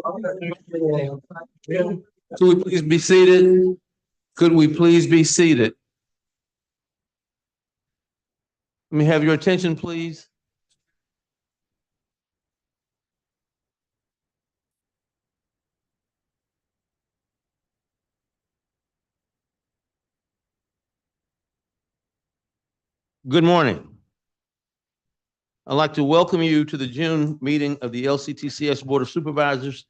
Could we please be seated? Could we please be seated? Let me have your attention, please. Good morning. I'd like to welcome you to the June meeting of the LCTCS Board of Supervisors.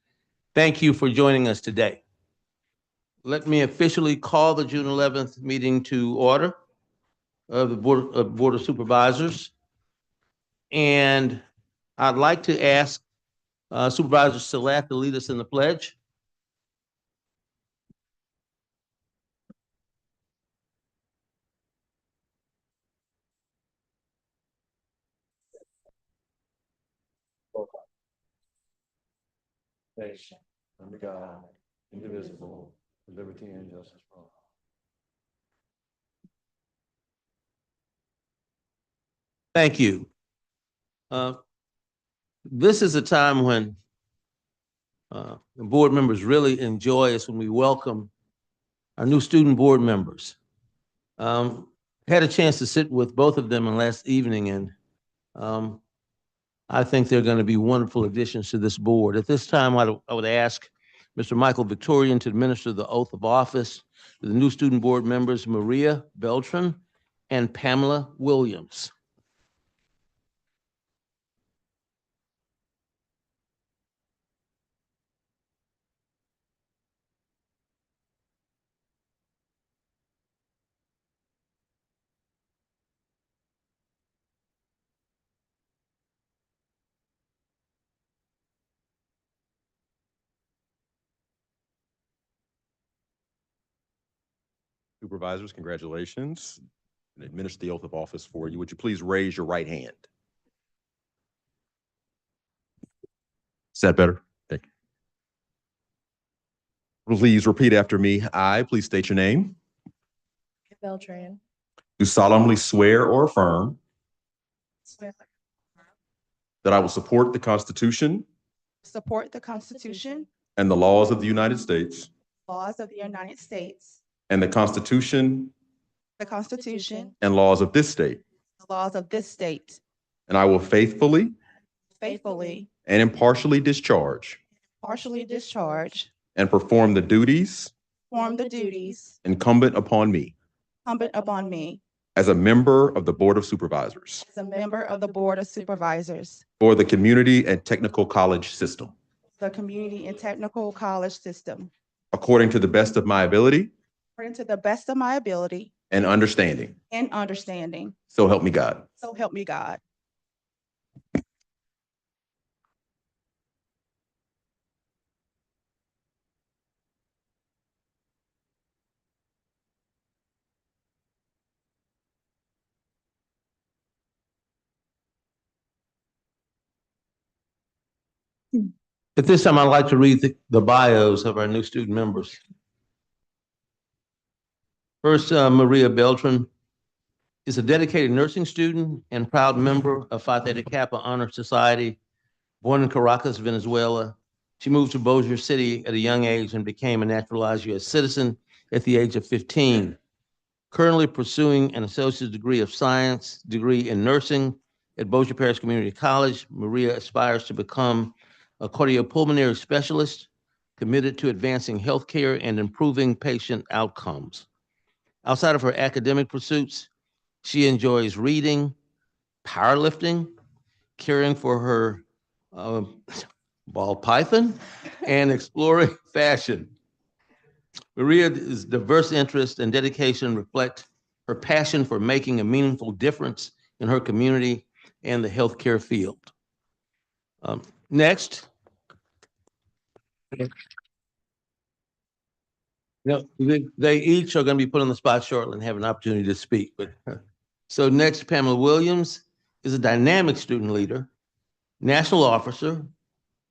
Thank you for joining us today. Let me officially call the June 11th meeting to order of the Board of Supervisors. And I'd like to ask Supervisor Salat to lead us in the pledge. Nation, under God, indivisible, with liberty and justice for all. Thank you. This is a time when the board members really enjoy us when we welcome our new student board members. Had a chance to sit with both of them last evening, and I think they're going to be wonderful additions to this board. At this time, I would ask Mr. Michael Victorian to administer the oath of office to the new student board members, Maria Beltran and Pamela Williams. Supervisors, congratulations. And administer the oath of office for you. Would you please raise your right hand? Is that better? Thank you. Please repeat after me. Please state your name. Beltran. Do solemnly swear or affirm that I will support the Constitution and the laws of the United States and the Constitution and laws of this state. And I will faithfully and impartially discharge and perform the duties incumbent upon me as a member of the Board of Supervisors for the Community and Technical College System, according to the best of my ability and understanding. So help me God. At this time, I'd like to read the bios of our new student members. First, Maria Beltran is a dedicated nursing student and proud member of Phi Theta Kappa Honor Society. Born in Caracas, Venezuela, she moved to Bossier City at a young age and became a naturalized U.S. citizen at the age of 15. Currently pursuing an associate's degree of science degree in nursing at Bossier Parish Community College, Maria aspires to become a cardiopulmonary specialist committed to advancing healthcare and improving patient outcomes. Outside of her academic pursuits, she enjoys reading, powerlifting, caring for her ball python, and exploring fashion. Maria's diverse interests and dedication reflect her passion for making a meaningful difference in her community and the healthcare field. Next. They each are going to be put on the spot shortly and have an opportunity to speak. So next, Pamela Williams is a dynamic student leader, national officer,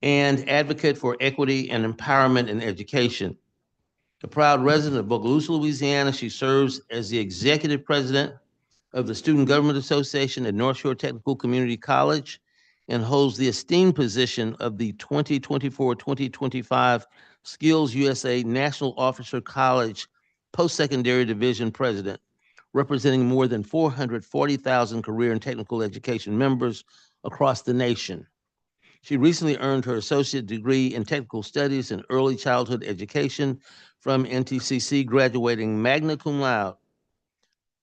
and advocate for equity and empowerment in education. A proud resident of Bogalusa, Louisiana, she serves as the executive president of the Student Government Association at North Shore Technical Community College and holds the esteemed position of the 2024-2025 Skills USA National Officer College Post-Secondary Division President, representing more than 440,000 career and technical education members across the nation. She recently earned her associate degree in technical studies in early childhood education from NTCC, graduating magna cum laude.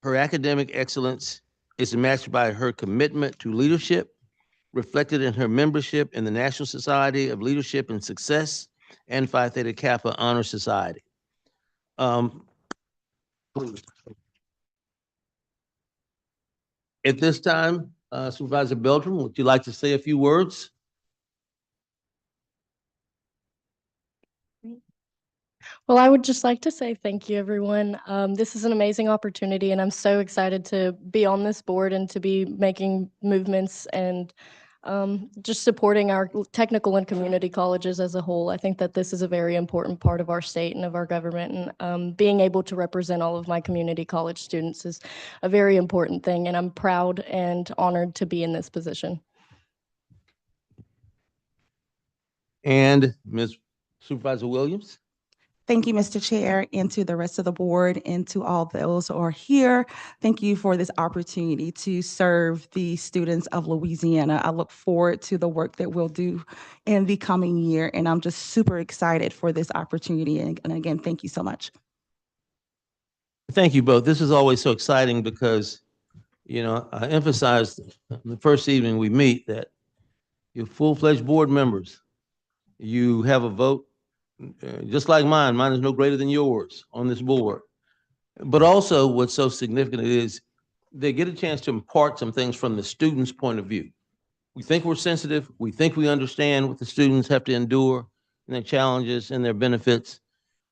Her academic excellence is matched by her commitment to leadership, reflected in her membership in the National Society of Leadership and Success and Phi Theta Kappa Honor Society. Please. At this time, Supervisor Beltran, would you like to say a few words? Well, I would just like to say thank you, everyone. This is an amazing opportunity, and I'm so excited to be on this board and to be making movements and just supporting our technical and community colleges as a whole. I think that this is a very important part of our state and of our government, and being able to represent all of my community college students is a very important thing, and I'm proud and honored to be in this position. And Ms. Supervisor Williams? Thank you, Mr. Chair, and to the rest of the board and to all those who are here. Thank you for this opportunity to serve the students of Louisiana. I look forward to the work that we'll do in the coming year, and I'm just super excited for this opportunity. And again, thank you so much. Thank you both. This is always so exciting because, you know, I emphasized the first evening we meet that you're full-fledged board members. You have a vote just like mine. Mine is no greater than yours on this board. But also what's so significant is they get a chance to impart some things from the student's point of view. We think we're sensitive. We think we understand what the students have to endure and their challenges and their benefits,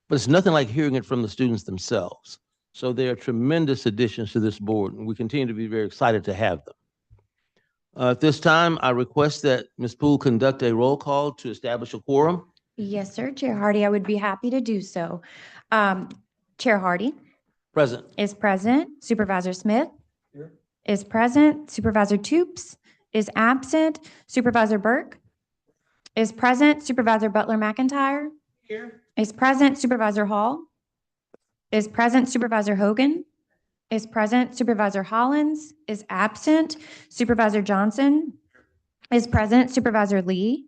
but it's nothing like hearing it from the students themselves. So they are tremendous additions to this board, and we continue to be very excited to have them. At this time, I request that Ms. Poole conduct a roll call to establish a quorum. Yes, sir. Chair Hardy, I would be happy to do so. Chair Hardy Present. is present. Supervisor Smith is present. Supervisor Toops is absent. Supervisor Burke is present. Supervisor Butler McIntyre is present. Supervisor Hall is present. Supervisor Hogan is present. Supervisor Hollins is absent. Supervisor Johnson is present. Supervisor Lee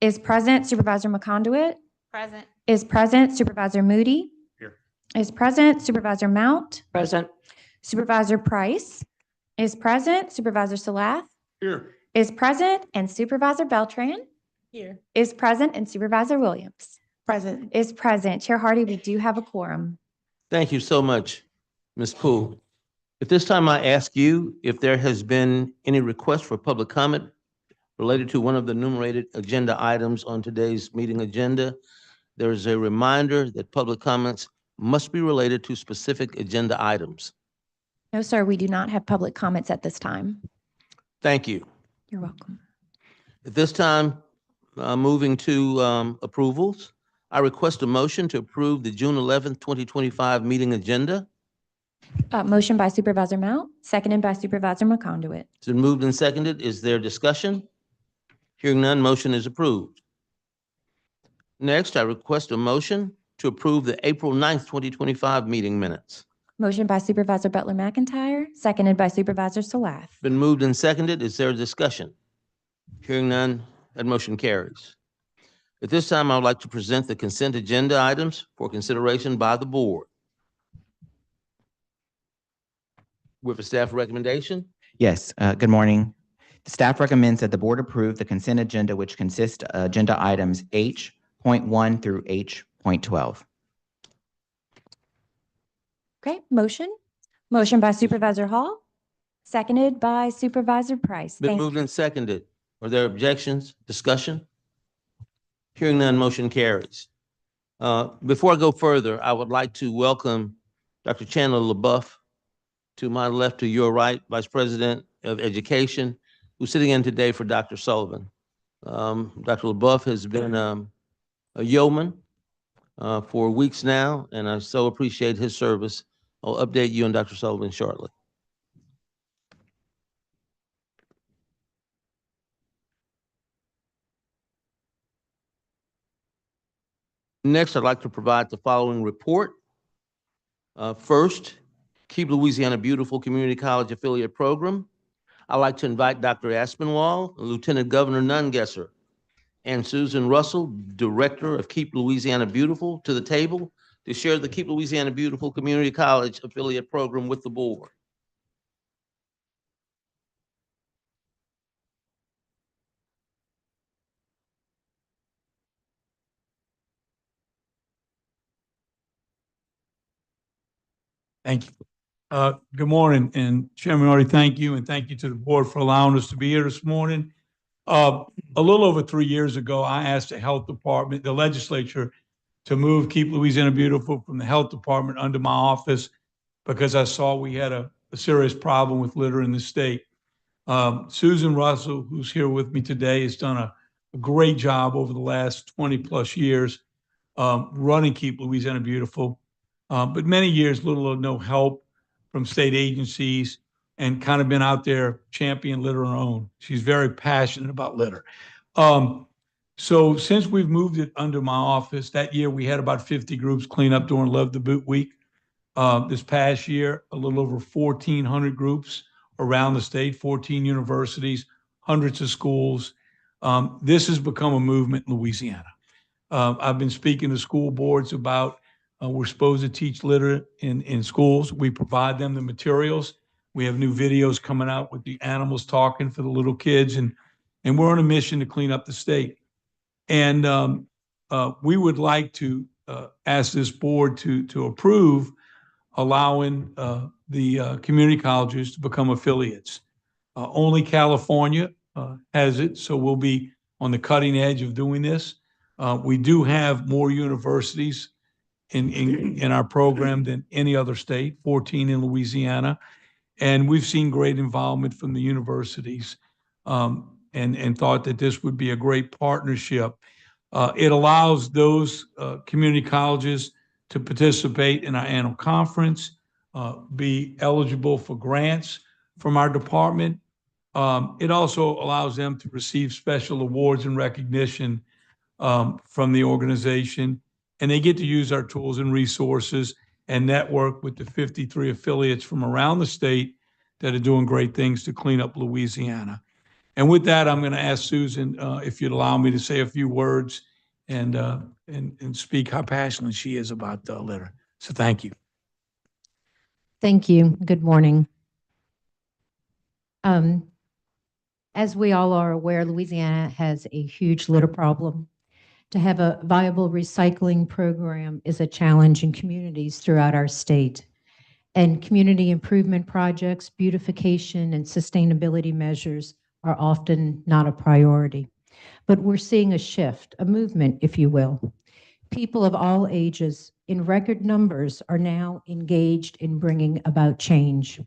is present. Supervisor McConduit Present. is present. Supervisor Moody is present. Supervisor Mount Present. Supervisor Price is present. Supervisor Salath Here. is present. And Supervisor Beltran Here. is present. And Supervisor Williams Present. is present. Chair Hardy, we do have a quorum. Thank you so much, Ms. Poole. At this time, I ask you if there has been any request for public comment related to one of the enumerated agenda items on today's meeting agenda. There is a reminder that public comments must be related to specific agenda items. No, sir, we do not have public comments at this time. Thank you. You're welcome. At this time, moving to approvals, I request a motion to approve the June 11th, 2025 meeting agenda. Motion by Supervisor Mount, seconded by Supervisor McConduit. It's been moved and seconded. Is there discussion? Hearing none, motion is approved. Next, I request a motion to approve the April 9th, 2025 meeting minutes. Motion by Supervisor Butler McIntyre, seconded by Supervisor Salath. Been moved and seconded. Is there a discussion? Hearing none, that motion carries. At this time, I would like to present the consent agenda items for consideration by the board. With a staff recommendation, Yes, good morning. The staff recommends that the board approve the consent agenda, which consists of agenda items H.1 through H.12. Okay, motion. Motion by Supervisor Hall, seconded by Supervisor Price. been Thank moved and seconded. Are there objections, discussion? Hearing none, motion carries. Before I go further, I would like to welcome Dr. Chandler LaBeouf to my left, to your right, Vice President of Education, who's sitting in today for Dr. Sullivan. Dr. LaBeouf has been a yeoman for weeks now, and I so appreciate his service. I'll update you on Dr. Sullivan shortly. Next, I'd like to provide the following report. First, Keep Louisiana Beautiful Community College Affiliate Program. I'd like to invite Dr. Aspinwall, Lieutenant Governor Nungesser, and Susan Russell, Director of Keep Louisiana Beautiful, to the table to share the Keep Louisiana Beautiful Community College Affiliate Program with the board. Thank you. Good morning, and Chairman Artie, thank you, and thank you to the board for allowing us to be here this morning. A little over 3 years ago, I asked the health department, the legislature, to move Keep Louisiana Beautiful from the health department under my office because I saw we had a serious problem with litter in the state. Susan Russell, who's here with me today, has done a great job over the last 20 plus years running Keep Louisiana Beautiful, but many years, little or no help from state agencies, and kind of been out there championing litter on her own. She's very passionate about litter. So since we've moved it under my office, that year we had about 50 groups clean up during Love the Boot Week. This past year, a little over 1,400 groups around the state, 14 universities, hundreds of schools. This has become a movement in Louisiana. I've been speaking to school boards about we're supposed to teach litter in schools. We provide them the materials. We have new videos coming out with the animals talking for the little kids, and we're on a mission to clean up the state. And we would like to ask this board to approve allowing the community colleges to become affiliates. Only California has it, so we'll be on the cutting edge of doing this. We do have more universities in our program than any other state, 14 in Louisiana. And we've seen great involvement from the universities and thought that this would be a great partnership. It allows those community colleges to participate in our annual conference, be eligible for grants from our department. It also allows them to receive special awards and recognition from the organization, and they get to use our tools and resources and network with the 53 affiliates from around the state that are doing great things to clean up Louisiana. And with that, I'm going to ask Susan if you'd allow me to say a few words and speak how passionate she is about litter. So thank you. Thank you. Good morning. As we all are aware, Louisiana has a huge litter problem. To have a viable recycling program is a challenge in communities throughout our state. And community improvement projects, beautification, and sustainability measures are often not a priority. But we're seeing a shift, a movement, if you will. People of all ages in record numbers are now engaged in bringing about change.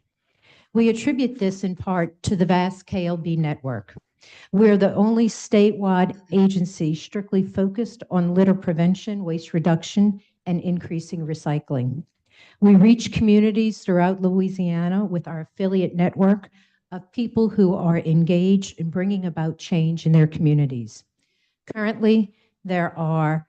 We attribute this in part to the vast KLB network. We're the only statewide agency strictly focused on litter prevention, waste reduction, and increasing recycling. We reach communities throughout Louisiana with our affiliate network of people who are engaged in bringing about change in their communities. Currently, there are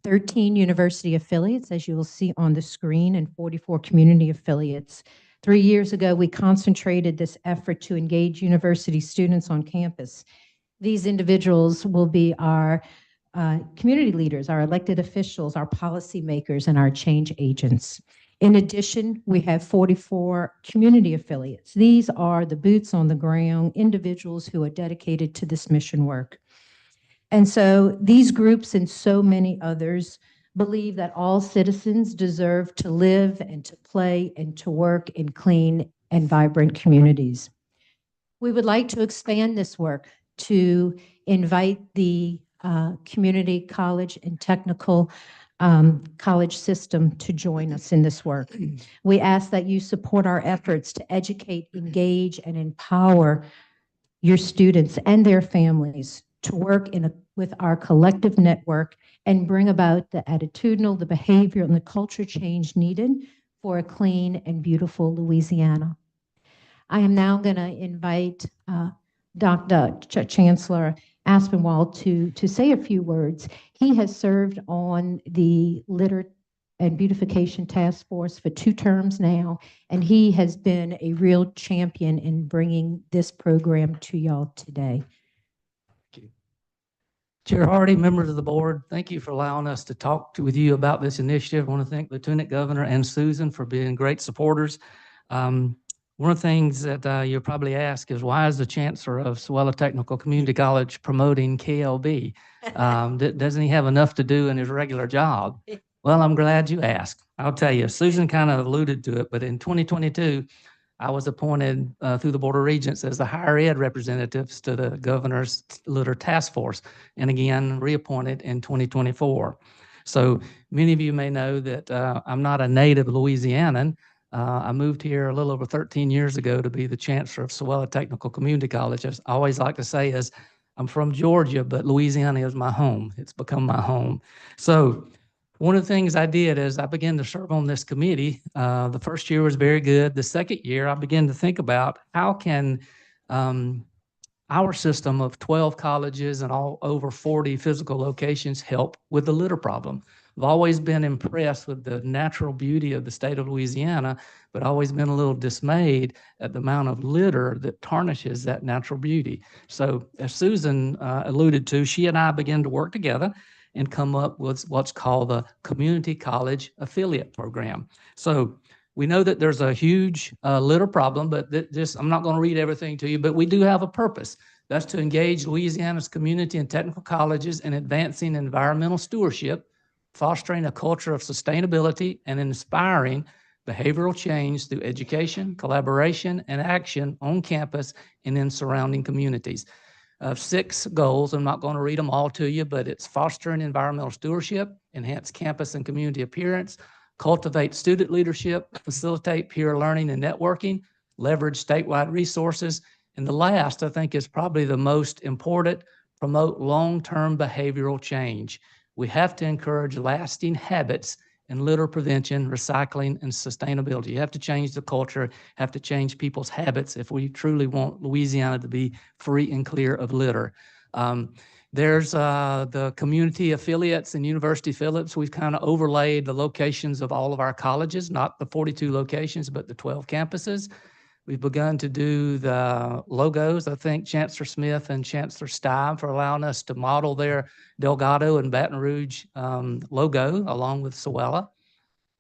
13 university affiliates, as you will see on the screen, and 44 community affiliates. 3 years ago, we concentrated this effort to engage university students on campus. These individuals will be our community leaders, our elected officials, our policymakers, and our change agents. In addition, we have 44 community affiliates. These are the boots on the ground individuals who are dedicated to this mission work. And so these groups and so many others believe that all citizens deserve to live and to play and to work in clean and vibrant communities. We would like to expand this work to invite the community college and technical college system to join us in this work. We ask that you support our efforts to educate, engage, and empower your students and their families to work with our collective network and bring about the attitudinal, the behavioral, and the culture change needed for a clean and beautiful Louisiana. I am now going to invite Dr. Chancellor Aspinwall to say a few words. He has served on the Litter and Beautification Task Force for 2 terms now, and he has been a real champion in bringing this program to y'all today. Chair Hardy, members of the board, thank you for allowing us to talk with you about this initiative. I want to thank Lieutenant Governor and Susan for being great supporters. One of the things that you'll probably ask is, why is the Chancellor of Swella Technical Community College promoting KLB? Doesn't he have enough to do in his regular job? Well, I'm glad you asked. I'll tell you, Susan kind of alluded to it, but in 2022, I was appointed through the Board of Regents as the higher ed representatives to the Governor's Litter Task Force, and again, reappointed in 2024. So many of you may know that I'm not a native Louisianan. I moved here a little over 13 years ago to be the Chancellor of Swella Technical Community College. As I always like to say is, I'm from Georgia, but Louisiana is my home. It's become my home. So one of the things I did is I began to serve on this committee. The first year was very good. The second year, I began to think about how can our system of 12 colleges and all over 40 physical locations help with the litter problem. I've always been impressed with the natural beauty of the state of Louisiana, but always been a little dismayed at the amount of litter that tarnishes that natural beauty. So as Susan alluded to, she and I began to work together and come up with what's called the Community College Affiliate Program. So we know that there's a huge litter problem, but I'm not going to read everything to you, but we do have a purpose. That's to engage Louisiana's community and technical colleges in advancing environmental stewardship, fostering a culture of sustainability, and inspiring behavioral change through education, collaboration, and action on campus and in surrounding communities. 6 goals. I'm not going to read them all to you, but it's fostering environmental stewardship, enhance campus and community appearance, cultivate student leadership, facilitate peer learning and networking, leverage statewide resources, and the last, I think, is probably the most important, promote long-term behavioral change. We have to encourage lasting habits in litter prevention, recycling, and sustainability. You have to change the culture, have to change people's habits if we truly want Louisiana to be free and clear of litter. There's the community affiliates and university affiliates. We've kind of overlaid the locations of all of our colleges, not the 42 locations, but the 12 campuses. We've begun to do the logos. I thank Chancellor Smith and Chancellor Stein for allowing us to model their Delgado and Baton Rouge logo along with Swella.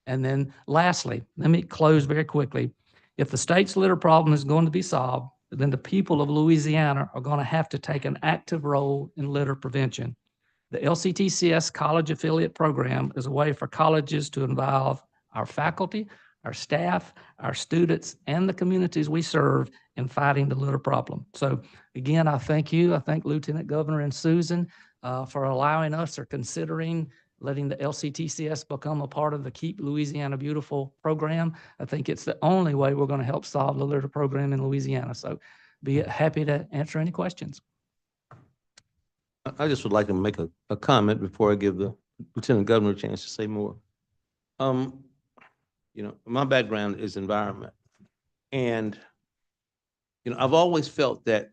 And then lastly, let me close very quickly. If the state's litter problem is going to be solved, then the people of Louisiana are going to have to take an active role in litter prevention. The LCTCS College Affiliate Program is a way for colleges to involve our faculty, our staff, our students, and the communities we serve in fighting the litter problem. So again, I thank you. I thank Lieutenant Governor and Susan for allowing us or considering letting the LCTCS become a part of the Keep Louisiana Beautiful program. I think it's the only way we're going to help solve the litter program in Louisiana. So be happy to answer any questions. I just would like to make a comment before I give the Lieutenant Governor a chance to say more. You know, my background is environment. And, you know, I've always felt that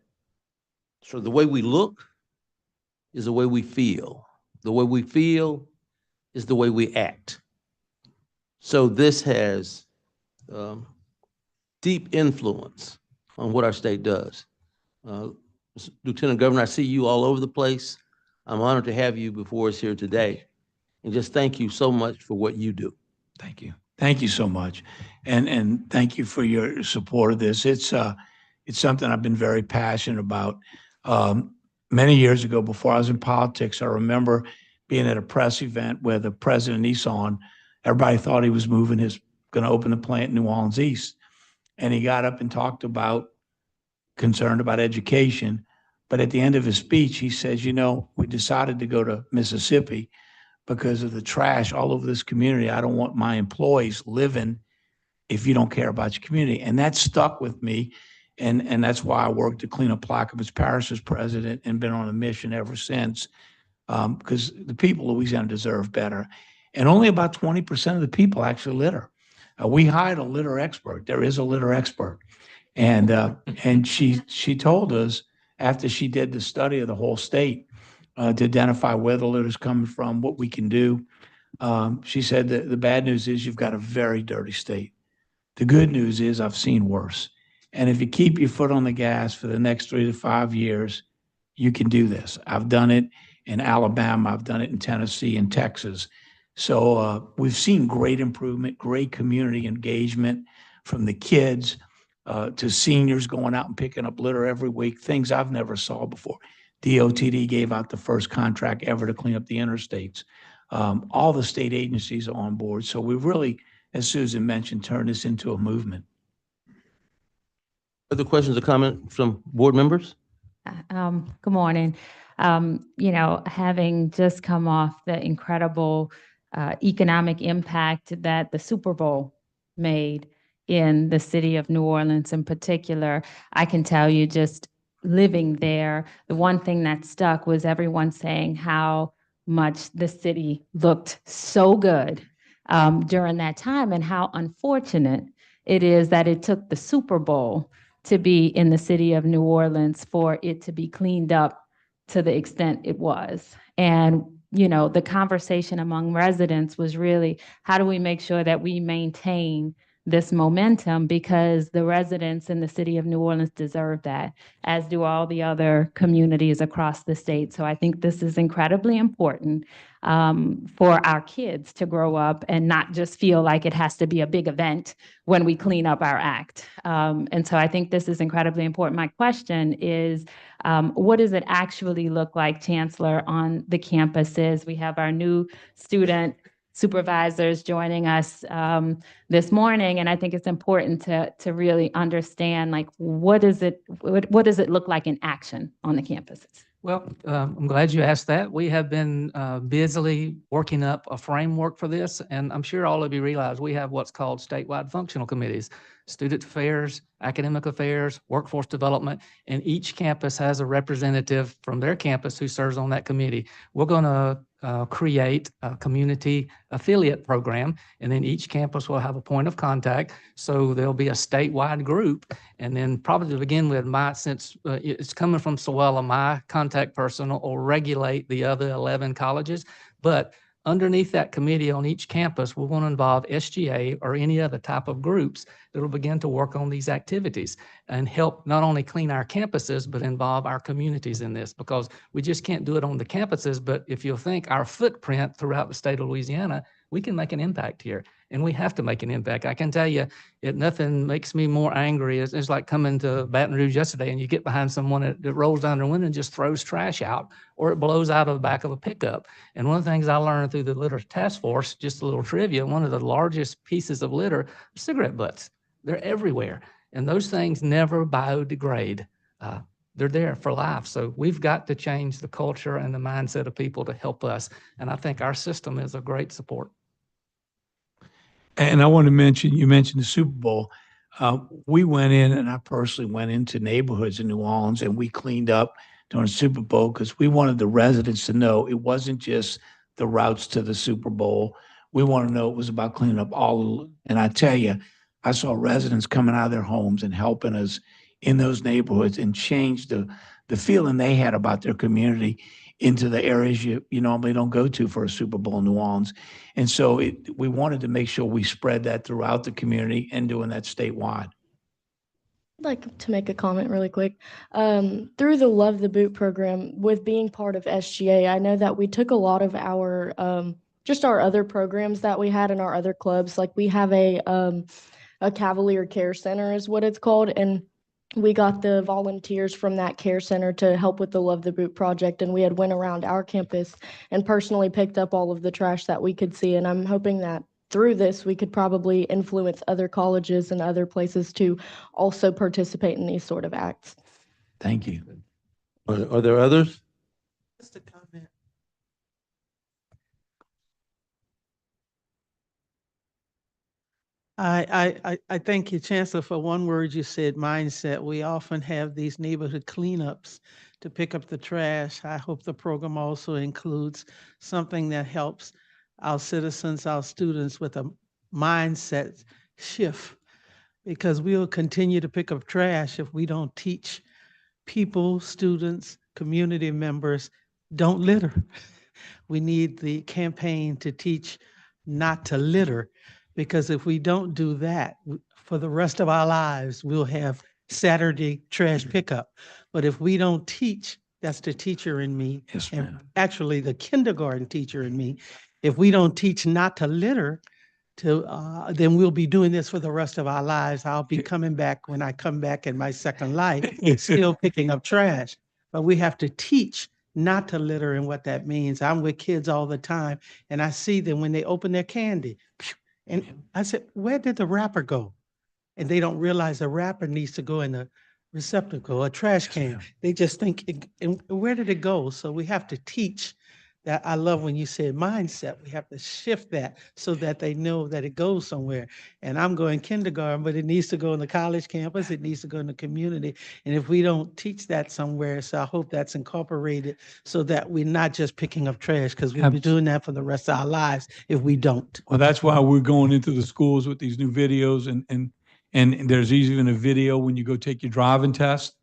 sort of the way we look is the way we feel. The way we feel is the way we act. So this has deep influence on what our state does. Lieutenant Governor, I see you all over the place. I'm honored to have you before us here today. And just thank you so much for what you do. Thank you. Thank you so much. And thank you for your support of this. It's something I've been very passionate about. Many years ago, before I was in politics, I remember being at a press event where the president of Nissan, everybody thought he was going to open the plant in New Orleans East. And he got up and talked about concerned about education. But at the end of his speech, he says, you know, we decided to go to Mississippi because of the trash all over this community. I don't want my employees living if you don't care about your community. And that stuck with me. And that's why I worked to clean up Plaquemines Parish as president and been on a mission ever since, because the people of Louisiana deserve better. And only about 20% of the people actually litter. We hired a litter expert. There is a litter expert. And she told us after she did the study of the whole state to identify where the litter's coming from, what we can do. She said that the bad news is you've got a very dirty state. The good news is I've seen worse. And if you keep your foot on the gas for the next 3 to 5 years, you can do this. I've done it in Alabama. I've done it in Tennessee and Texas. So we've seen great improvement, great community engagement from the kids to seniors going out and picking up litter every week, things I've never saw before. DOTD gave out the first contract ever to clean up the interstates. All the state agencies are on board. So we've really, as Susan mentioned, turned this into a movement. Other questions or comments from board members? Good morning. Having just come off the incredible economic impact that the Super Bowl made in the city of New Orleans in particular, I can tell you just living there, the one thing that stuck was everyone saying how much the city looked so good during that time and how unfortunate it is that it took the Super Bowl to be in the city of New Orleans for it to be cleaned up to the extent it was. And, the conversation among residents was really, how do we make sure that we maintain this momentum, because the residents in the city of New Orleans deserve that, as do all the other communities across the state. So I think this is incredibly important for our kids to grow up and not just feel like it has to be a big event when we clean up our act. And so I think this is incredibly important. My question is, what does it actually look like, Chancellor, on the campuses? We have our new student supervisors joining us this morning, and I think it's important to really understand, like, what does it look like in action on the campuses? Well, I'm glad you asked that. We have been busily working up a framework for this, and I'm sure all of you realize we have what's called statewide functional committees: student affairs, academic affairs, workforce development, and each campus has a representative from their campus who serves on that committee. We're going to create a community affiliate program, and then each campus will have a point of contact. So there'll be a statewide group, and then probably to begin with, since it's coming from Sewella, my contact person will regulate the other 11 colleges. But underneath that committee on each campus, we're going to involve SGA or any other type of groups that will begin to work on these activities and help not only clean our campuses, but involve our communities in this, because we just can't do it on the campuses. But if you think our footprint throughout the state of Louisiana, we can make an impact here, and we have to make an impact. I can tell you, nothing makes me more angry. It's like coming to Baton Rouge yesterday and you get behind someone that rolls down their window and just throws trash out, or it blows out of the back of a pickup. And one of the things I learned through the litter task force, just a little trivia, one of the largest pieces of litter are cigarette butts. They're everywhere, and those things never biodegrade. They're there for life. So we've got to change the culture and the mindset of people to help us. And I think our system is a great support. And I want to mention, you mentioned the Super Bowl. We went in, and I personally went into neighborhoods in New Orleans, and we cleaned up during Super Bowl because we wanted the residents to know it wasn't just the routes to the Super Bowl. We want to know it was about cleaning up all. And I tell you, I saw residents coming out of their homes and helping us in those neighborhoods and change the feeling they had about their community into the areas you normally don't go to for a Super Bowl in New Orleans. And so we wanted to make sure we spread that throughout the community and doing that statewide. I'd like to make a comment really quick. Through the Love the Boot program, with being part of SGA, I know that we took a lot of our just our other programs that we had in our other clubs. Like, we have a Cavalier Care Center is what it's called, and we got the volunteers from that care center to help with the Love the Boot project, and we had went around our campus and personally picked up all of the trash that we could see. And I'm hoping that through this, we could probably influence other colleges and other places to also participate in these sort of acts. Thank you. Are there others? Just a comment. I thank you, Chancellor, for one word you said, mindset. We often have these neighborhood cleanups to pick up the trash. I hope the program also includes something that helps our citizens, our students with a mindset shift, because we will continue to pick up trash if we don't teach people, students, community members don't litter. We need the campaign to teach not to litter, because if we don't do that, for the rest of our lives, we'll have Saturday trash pickup. But if we don't teach, that's the teacher in me, Yes, and ma'am. actually the kindergarten teacher in me, if we don't teach not to litter, then we'll be doing this for the rest of our lives. I'll be coming back when I come back in my second life, still picking up trash. But we have to teach not to litter and what that means. I'm with kids all the time, and I see them when they open their candy. And I said, where did the wrapper go? And they don't realize the wrapper needs to go in a receptacle, a trash can. They just think, and where did it go? So we have to teach that. I love when you said mindset. We have to shift that so that they know that it goes somewhere. And I'm going kindergarten, but it needs to go on the college campus. It needs to go in the community. And if we don't teach that somewhere, so I hope that's incorporated so that we're not just picking up trash, because we'll be doing that for the rest of our lives if we don't. Well, that's why we're going into the schools with these new videos, and there's even a video when you go take your driving test,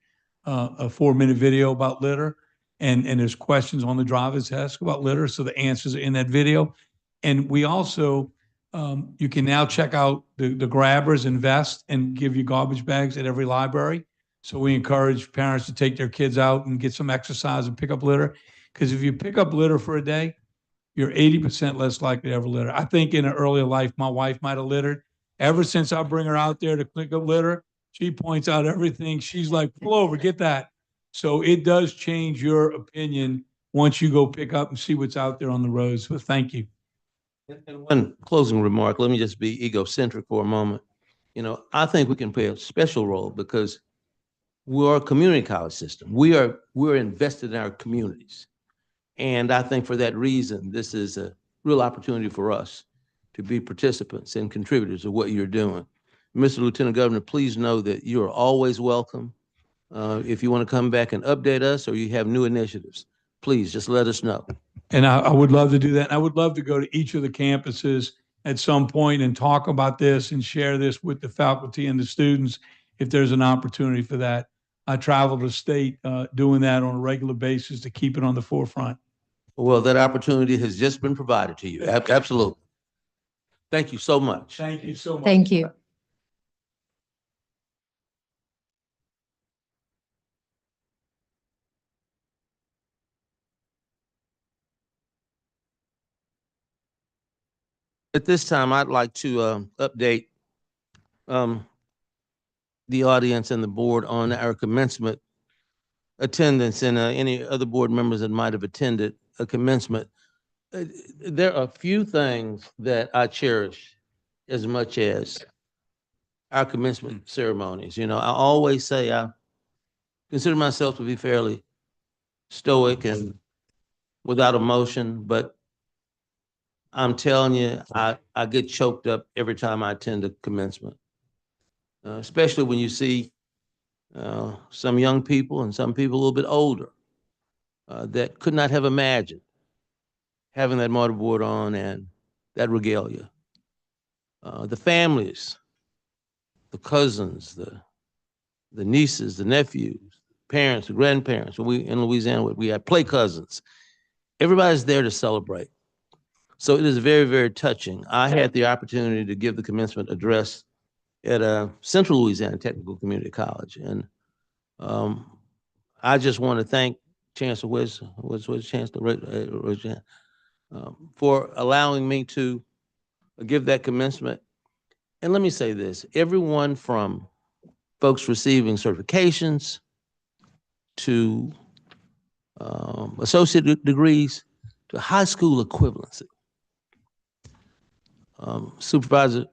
a 4-minute video about litter. And there's questions on the driver's test about litter. So the answers are in that video. And we also, you can now check out the grabbers and vests and give you garbage bags at every library. So we encourage parents to take their kids out and get some exercise and pick up litter. Because if you pick up litter for a day, you're 80% less likely to ever litter. I think in an earlier life, my wife might have littered. Ever since I bring her out there to pick up litter, she points out everything. She's like, pull over, get that. So it does change your opinion once you go pick up and see what's out there on the roads. So thank you. And one closing remark, let me just be egocentric for a moment. You know, I think we can play a special role because we're a community college system. We're invested in our communities. And I think for that reason, this is a real opportunity for us to be participants and contributors of what you're doing. Mr. Lieutenant Governor, please know that you are always welcome. If you want to come back and update us or you have new initiatives, please just let us know. And I would love to do that. And I would love to go to each of the campuses at some point and talk about this and share this with the faculty and the students if there's an opportunity for that. I travel the state doing that on a regular basis to keep it on the forefront. Well, that opportunity has just been provided to you. Absolutely. Thank you so much. Thank you so much. Thank you. At this time, I'd like to update the audience and the board on our commencement attendance and any other board members that might have attended a commencement. There are a few things that I cherish as much as our commencement ceremonies. You know, I always say I consider myself to be fairly stoic and without emotion, but I'm telling you, I get choked up every time I attend a commencement, especially when you see some young people and some people a little bit older that could not have imagined having that mortarboard on and that regalia. The families, the cousins, the nieces, the nephews, parents, the grandparents. When we in Louisiana, we had play cousins. Everybody's there to celebrate. So it is very, very touching. I had the opportunity to give the commencement address at Central Louisiana Technical Community College. And I just want to thank Chancellor Chancellor for allowing me to give that commencement. And let me say this, everyone from folks receiving certifications to associate degrees to high school equivalency. Supervisor,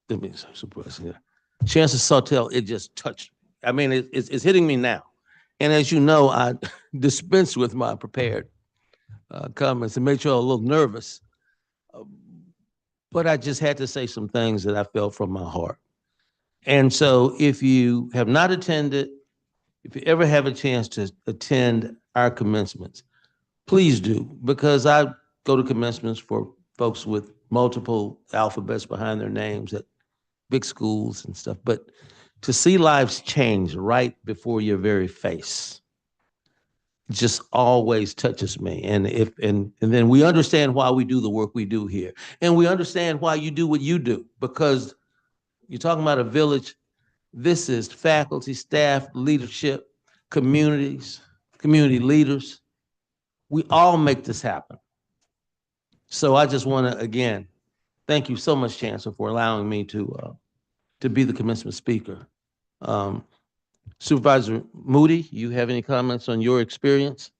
Chancellor Sawtelle, it just touched me. I mean, it's hitting me now. And as you know, I dispensed with my prepared comments and made you all a little nervous. But I just had to say some things that I felt from my heart. And so if you have not attended, if you ever have a chance to attend our commencements, please do, because I go to commencements for folks with multiple alphabets behind their names at big schools and stuff. But to see lives change right before your very face just always touches me. And then we understand why we do the work we do here. And we understand why you do what you do, because you're talking about a village. This is faculty, staff, leadership, communities, community leaders. We all make this happen. So I just want to, again, thank you so much, Chancellor, for allowing me to be the commencement speaker. Supervisor Moody, you have any comments on your experience?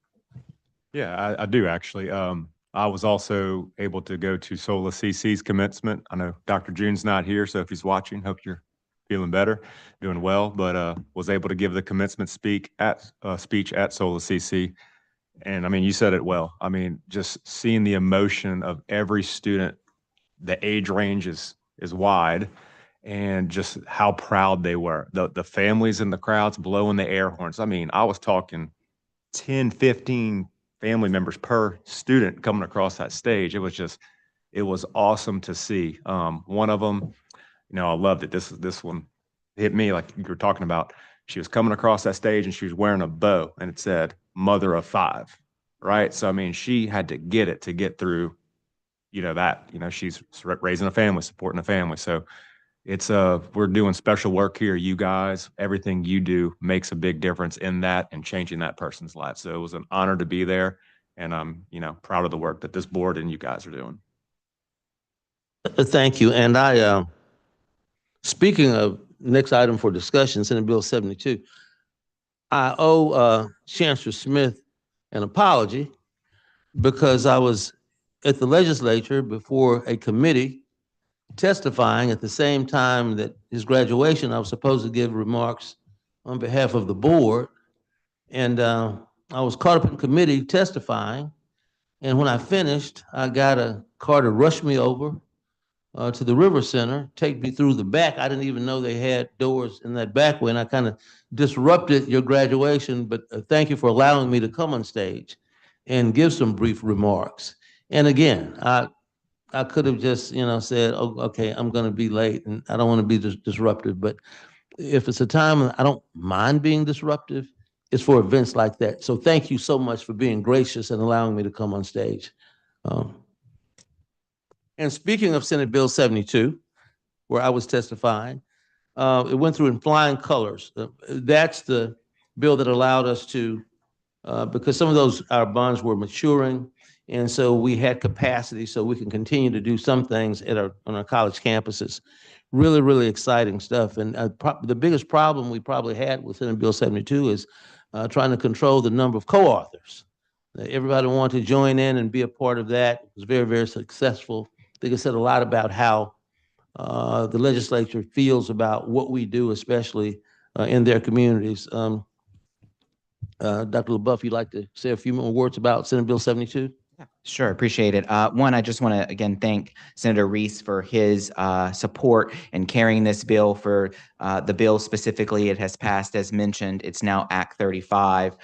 Yeah, I do actually. I was also able to go to SOLA CC's commencement. I know Dr. June's not here, so if he's watching, hope you're feeling better, doing well, but was able to give the commencement speech at SOLA CC. And I mean, you said it well. I mean, just seeing the emotion of every student, the age range is wide, and just how proud they were. The families in the crowds blowing the air horns. I mean, I was talking 10, 15 family members per student coming across that stage. It was awesome to see. One of them, you know, I loved it. This one hit me like you were talking about. She was coming across that stage and she was wearing a bow and it said mother of 5, right? So, I mean, she had to get it to get through, you know, that, you know, she's raising a family, supporting a family. So it's we're doing special work here. You guys, everything you do makes a big difference in that and changing that person's life. So it was an honor to be there, and I'm, you know, proud of the work that this board and you guys are doing. Thank you. And I, speaking of next item for discussion, Senate Bill 72, I owe Chancellor Smith an apology because I was at the legislature before a committee testifying at the same time that his graduation. I was supposed to give remarks on behalf of the board. And I was caught up in committee testifying. And when I finished, I got a car to rush me over to the River Center, take me through the back. I didn't even know they had doors in that back way, and I kind of disrupted your graduation, but thank you for allowing me to come on stage and give some brief remarks. And again, I could have just, you know, said, oh, okay, I'm going to be late and I don't want to be disruptive. But if it's a time I don't mind being disruptive, it's for events like that. So thank you so much for being gracious and allowing me to come on stage. And speaking of Senate Bill 72, where I was testifying, it went through in flying colors. That's the bill that allowed us to, because some of our bonds were maturing, and so we had capacity so we can continue to do some things on our college campuses. Really, really exciting stuff. And the biggest problem we probably had with Senate Bill 72 is trying to control the number of co-authors. Everybody wanted to join in and be a part of that. It was very, very successful. I think it said a lot about how the legislature feels about what we do, especially in their communities. Dr. LaBeouf, you'd like to say a few more words about Senate Bill 72? Sure, appreciate it. One, I just want to again thank Senator Reese for his support in carrying this bill. For the bill specifically, it has passed, as mentioned. It's now Act 35.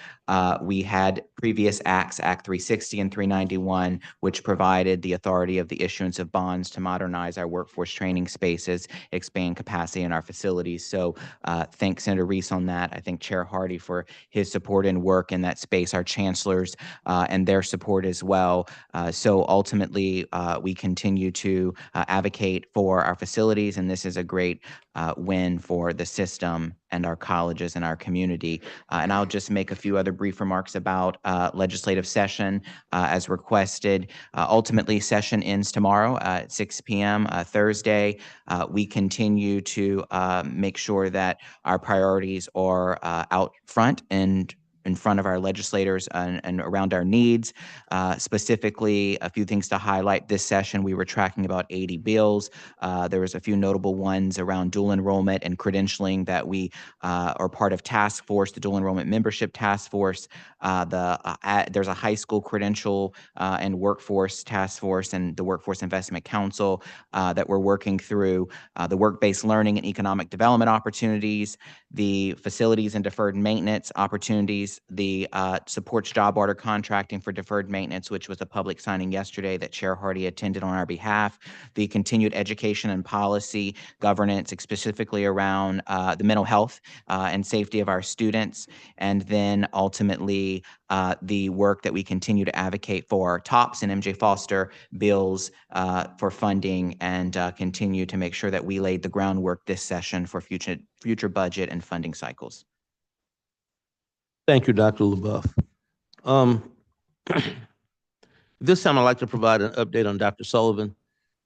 We had previous acts, Act 360 and 391, which provided the authority of the issuance of bonds to modernize our workforce training spaces, expand capacity in our facilities. So thank Senator Reese on that. I thank Chair Hardy for his support and work in that space, our chancellors and their support as well. So ultimately, we continue to advocate for our facilities, and this is a great win for the system and our colleges and our community. And I'll just make a few other brief remarks about legislative session as requested. Ultimately, session ends tomorrow at 6 p.m. Thursday. We continue to make sure that our priorities are out front and in front of our legislators and around our needs. Specifically, a few things to highlight this session. We were tracking about 80 bills. There was a few notable ones around dual enrollment and credentialing that we are part of task force, the dual enrollment membership task force. There's a high school credential and workforce task force and the Workforce Investment Council that we're working through, the work-based learning and economic development opportunities, the facilities and deferred maintenance opportunities, is the supports job order contracting for deferred maintenance, which was a public signing yesterday that Chair Hardy attended on our behalf. The continued education and policy governance, specifically around the mental health and safety of our students. And then ultimately, the work that we continue to advocate for TOPS and MJ Foster bills for funding, and continue to make sure that we laid the groundwork this session for future budget and funding cycles. Thank you, Dr. LaBeouf. This time I'd like to provide an update on Dr. Sullivan.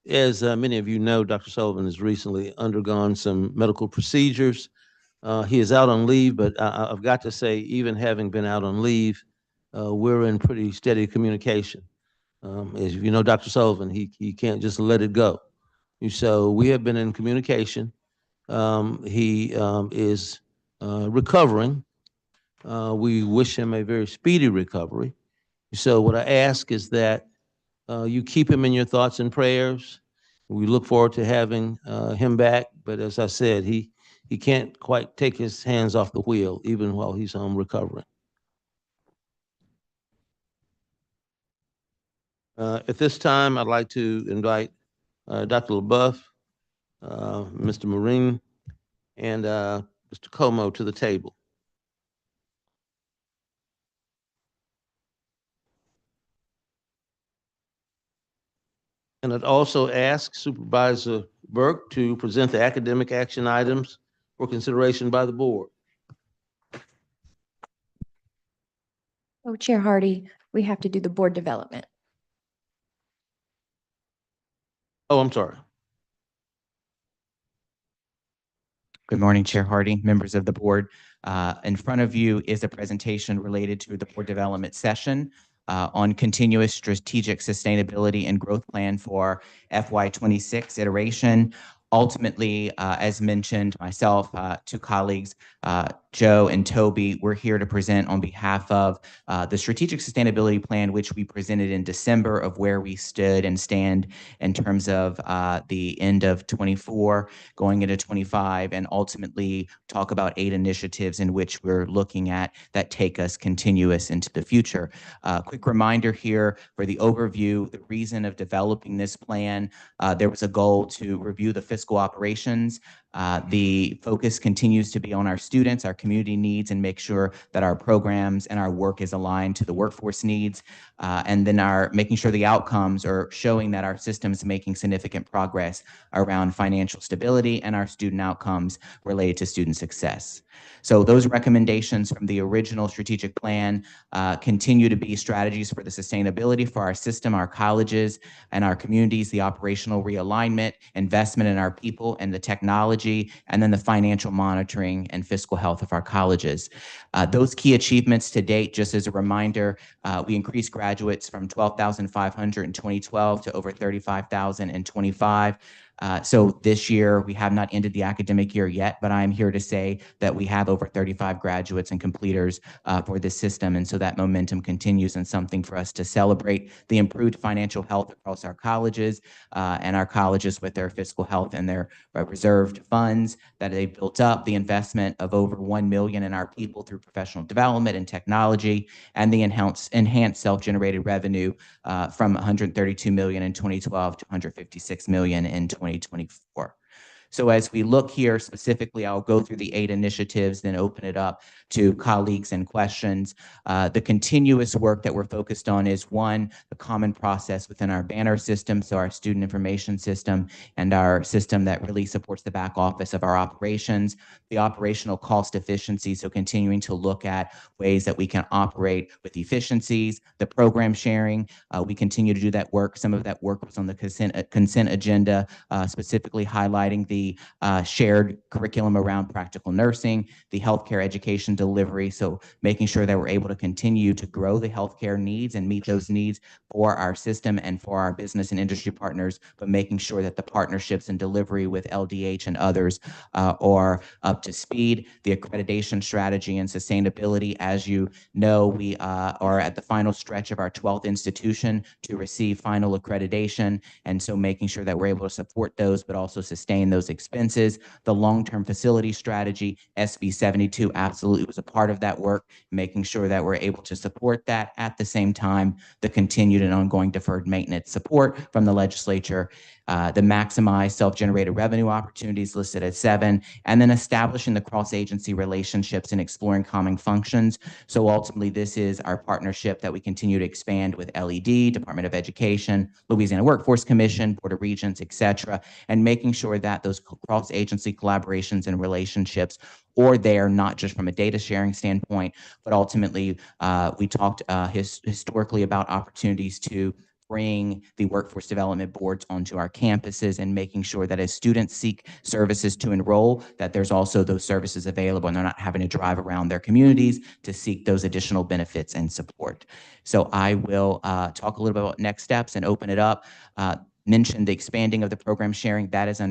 As many of you know, Dr. Sullivan has recently undergone some medical procedures. He is out on leave, but I've got to say, even having been out on leave, we're in pretty steady communication. As you know, Dr. Sullivan, he can't just let it go. So we have been in communication. He is recovering. We wish him a very speedy recovery. So what I ask is that you keep him in your thoughts and prayers. We look forward to having him back, but as I said, he can't quite take his hands off the wheel, even while he's home recovering. At this time, I'd like to invite Dr. LaBeouf, Mr. Marine, and Mr. Como to the table. And I'd also ask Supervisor Burke to present the academic action items for consideration by the board. Oh, Chair Hardy, we have to do the board development. Oh, I'm sorry. Good morning, Chair Hardy, members of the board. In front of you is a presentation related to the board development session on continuous strategic sustainability and growth plan for FY26 iteration. Ultimately, as mentioned, myself, two colleagues, Joe and Toby, we're here to present on behalf of the strategic sustainability plan, which we presented in December, of where we stood and stand in terms of the end of 24, going into 25, and ultimately talk about 8 initiatives in which we're looking at that take us continuous into the future. Quick reminder here for the overview, the reason of developing this plan, there was a goal to review the fiscal operations. The focus continues to be on our students, our community needs, and make sure that our programs and our work is aligned to the workforce needs. And then making sure the outcomes are showing that our system is making significant progress around financial stability and our student outcomes related to student success. So those recommendations from the original strategic plan continue to be strategies for the sustainability for our system, our colleges, and our communities, the operational realignment, investment in our people and the technology, and then the financial monitoring and fiscal health of our colleges. Those key achievements to date, just as a reminder, we increased graduates from 12,500 in 2012 to over 35,000 in 25. So this year, we have not ended the academic year yet, but I'm here to say that we have over 35 graduates and completers for this system. And so that momentum continues, and something for us to celebrate the improved financial health across our colleges and our colleges with their fiscal health and their reserved funds that they've built up, the investment of over $1 million in our people through professional development and technology, and the enhanced self-generated revenue from $132 million in 2012 to $156 million in 2024. So as we look here specifically, I'll go through the 8 initiatives, then open it up to colleagues and questions. The continuous work that we're focused on is, 1, the common process within our banner system, so our student information system and our system that really supports the back office of our operations, the operational cost efficiency, so continuing to look at ways that we can operate with efficiencies, the program sharing, we continue to do that work. Some of that work was on the consent agenda, specifically highlighting the shared curriculum around practical nursing, the healthcare education delivery. So making sure that we're able to continue to grow the healthcare needs and meet those needs for our system and for our business and industry partners, but making sure that the partnerships and delivery with LDH and others are up to speed. The accreditation strategy and sustainability, as you know, we are at the final stretch of our 12th institution to receive final accreditation. And so making sure that we're able to support those, but also sustain those expenses. The long-term facility strategy, SB 72, absolutely was a part of that work, making sure that we're able to support that. At the same time, the continued and ongoing deferred maintenance support from the legislature, the maximized self-generated revenue opportunities listed at 7, and then establishing the cross-agency relationships and exploring common functions. So ultimately, this is our partnership that we continue to expand with LED, Department of Education, Louisiana Workforce Commission, Board of Regents, et cetera, and making sure that those cross-agency collaborations and relationships are there, not just from a data sharing standpoint, but ultimately, we talked historically about opportunities to bring the workforce development boards onto our campuses and making sure that as students seek services to enroll, that there's also those services available and they're not having to drive around their communities to seek those additional benefits and support. So I will talk a little bit about next steps and open it up. Mentioned the expanding of the program sharing. That is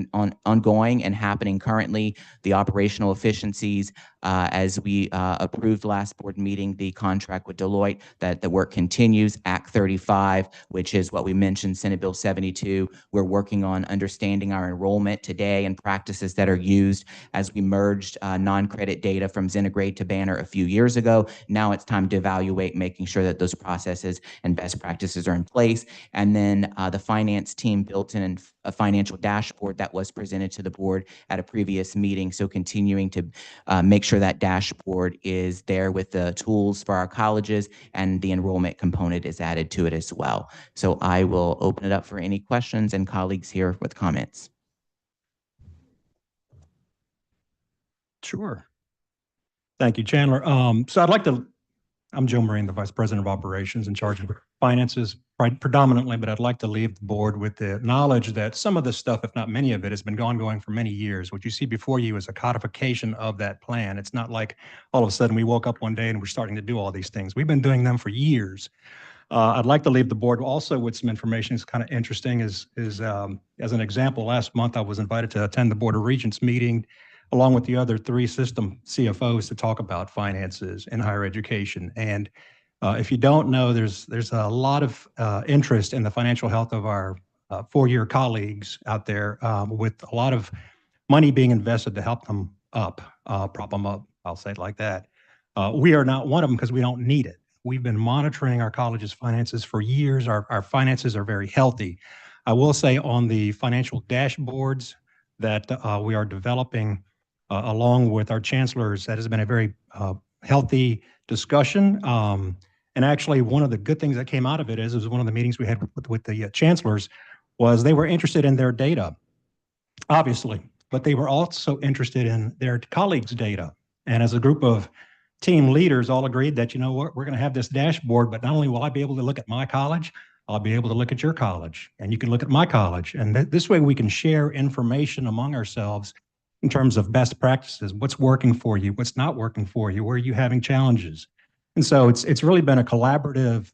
ongoing and happening currently. The operational efficiencies, as we approved last board meeting, the contract with Deloitte, that the work continues. Act 35, which is what we mentioned, Senate Bill 72. We're working on understanding our enrollment today and practices that are used as we merged non-credit data from Xenograde to Banner a few years ago. Now it's time to evaluate, making sure that those processes and best practices are in place. And then the finance team built in a financial dashboard that was presented to the board at a previous meeting. So continuing to make sure that dashboard is there with the tools for our colleges, and the enrollment component is added to it as well. So I will open it up for any questions and colleagues here with comments. Sure. Thank you, Chandler. So I'm Joe Marine, the Vice President of Operations in charge of finances predominantly, but I'd like to leave the board with the knowledge that some of this stuff, if not many of it, has been going for many years. What you see before you is a codification of that plan. It's not like all of a sudden we woke up one day and we're starting to do all these things. We've been doing them for years. I'd like to leave the board also with some information that's kind of interesting. As an example, last month I was invited to attend the Board of Regents meeting along with the other 3 system CFOs to talk about finances in higher education. And if you don't know, there's a lot of interest in the financial health of our 4-year colleagues out there, with a lot of money being invested to help them up, prop them up, I'll say it like that. We are not one of them because we don't need it. We've been monitoring our college's finances for years. Our finances are very healthy. I will say on the financial dashboards that we are developing along with our chancellors, that has been a very healthy discussion. And actually, one of the good things that came out of it is one of the meetings we had with the chancellors was they were interested in their data, obviously, but they were also interested in their colleagues' data. And as a group of team leaders all agreed that, you know what, we're going to have this dashboard, but not only will I be able to look at my college, I'll be able to look at your college, and you can look at my college. And this way we can share information among ourselves in terms of best practices, what's working for you, what's not working for you, where are you having challenges. And so it's really been a collaborative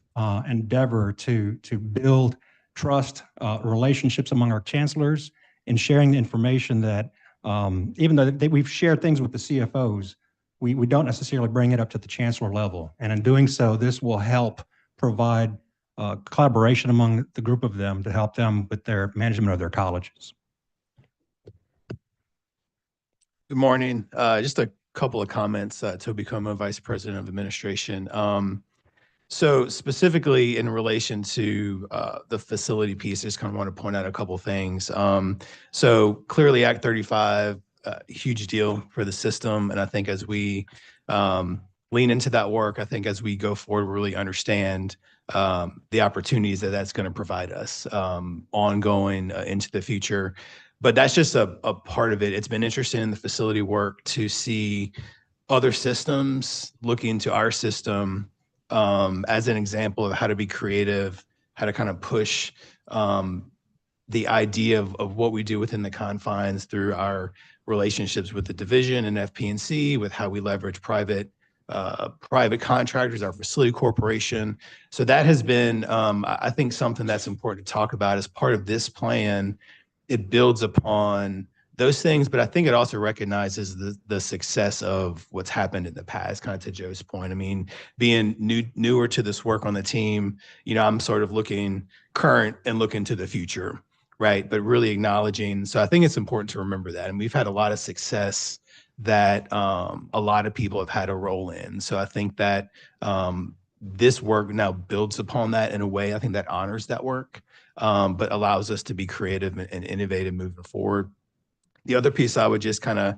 endeavor to build trust, relationships among our chancellors, and sharing the information that even though we've shared things with the CFOs, we don't necessarily bring it up to the chancellor level. And in doing so, this will help provide collaboration among the group of them to help them with their management of their colleges. Good morning. Just a couple of comments. Toby Como, Vice President of Administration. So specifically in relation to the facility piece, I just kind of want to point out a couple of things. So clearly Act 35, huge deal for the system. And I think as we lean into that work, I think as we go forward, we really understand the opportunities that that's going to provide us ongoing into the future. But that's just a part of it. It's been interesting in the facility work to see other systems look into our system as an example of how to be creative, how to kind of push the idea of what we do within the confines through our relationships with the division and FP&C, with how we leverage private contractors, our facility corporation. So that has been, I think, something that's important to talk about as part of this plan. It builds upon those things, but I think it also recognizes the success of what's happened in the past, kind of to Joe's point. I mean, being newer to this work on the team, you know, I'm sort of looking current and looking to the future, right? But really acknowledging. So I think it's important to remember that. And we've had a lot of success that a lot of people have had a role in. So I think that this work now builds upon that in a way, I think that honors that work, but allows us to be creative and innovative moving forward. The other piece I would just kind of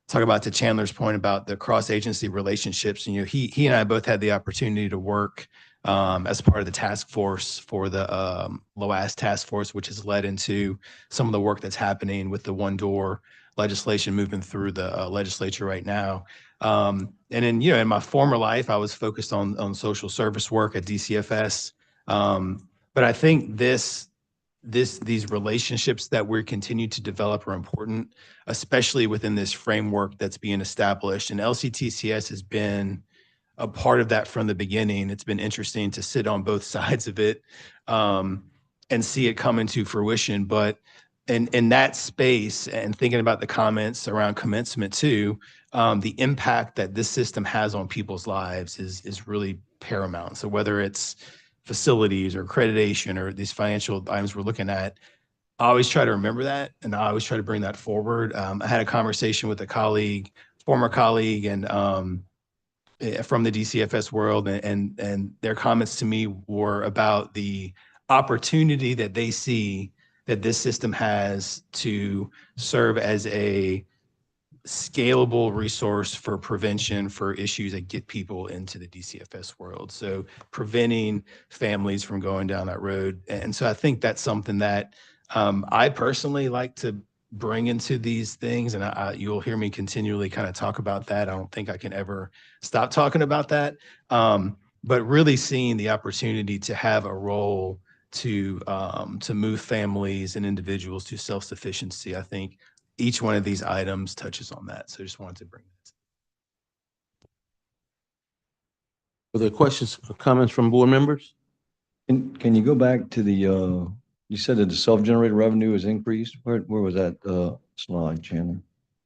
talk about, to Chandler's point about the cross-agency relationships. And, he and I both had the opportunity to work as part of the task force for the LOAS task force, which has led into some of the work that's happening with the one-door legislation moving through the legislature right now. And then, in my former life, I was focused on social service work at DCFS. But I think these relationships that we're continuing to develop are important, especially within this framework that's being established. And LCTCS has been a part of that from the beginning. It's been interesting to sit on both sides of it and see it come into fruition. But in that space, and thinking about the comments around commencement too, the impact that this system has on people's lives is really paramount. So whether it's facilities or accreditation or these financial items we're looking at, I always try to remember that, and I always try to bring that forward. I had a conversation with a colleague, former colleague, and from the DCFS world, and their comments to me were about the opportunity that they see that this system has to serve as a scalable resource for prevention for issues that get people into the DCFS world. So preventing families from going down that road. And so I think that's something that I personally like to bring into these things. And you'll hear me continually kind of talk about that. I don't think I can ever stop talking about that. But really seeing the opportunity to have a role to move families and individuals to self-sufficiency. I think each one of these items touches on that. So I just wanted to bring that. Are there questions or comments from board members? Can you go back to the, you said that the self-generated revenue has increased? Where was that slide, Chandler?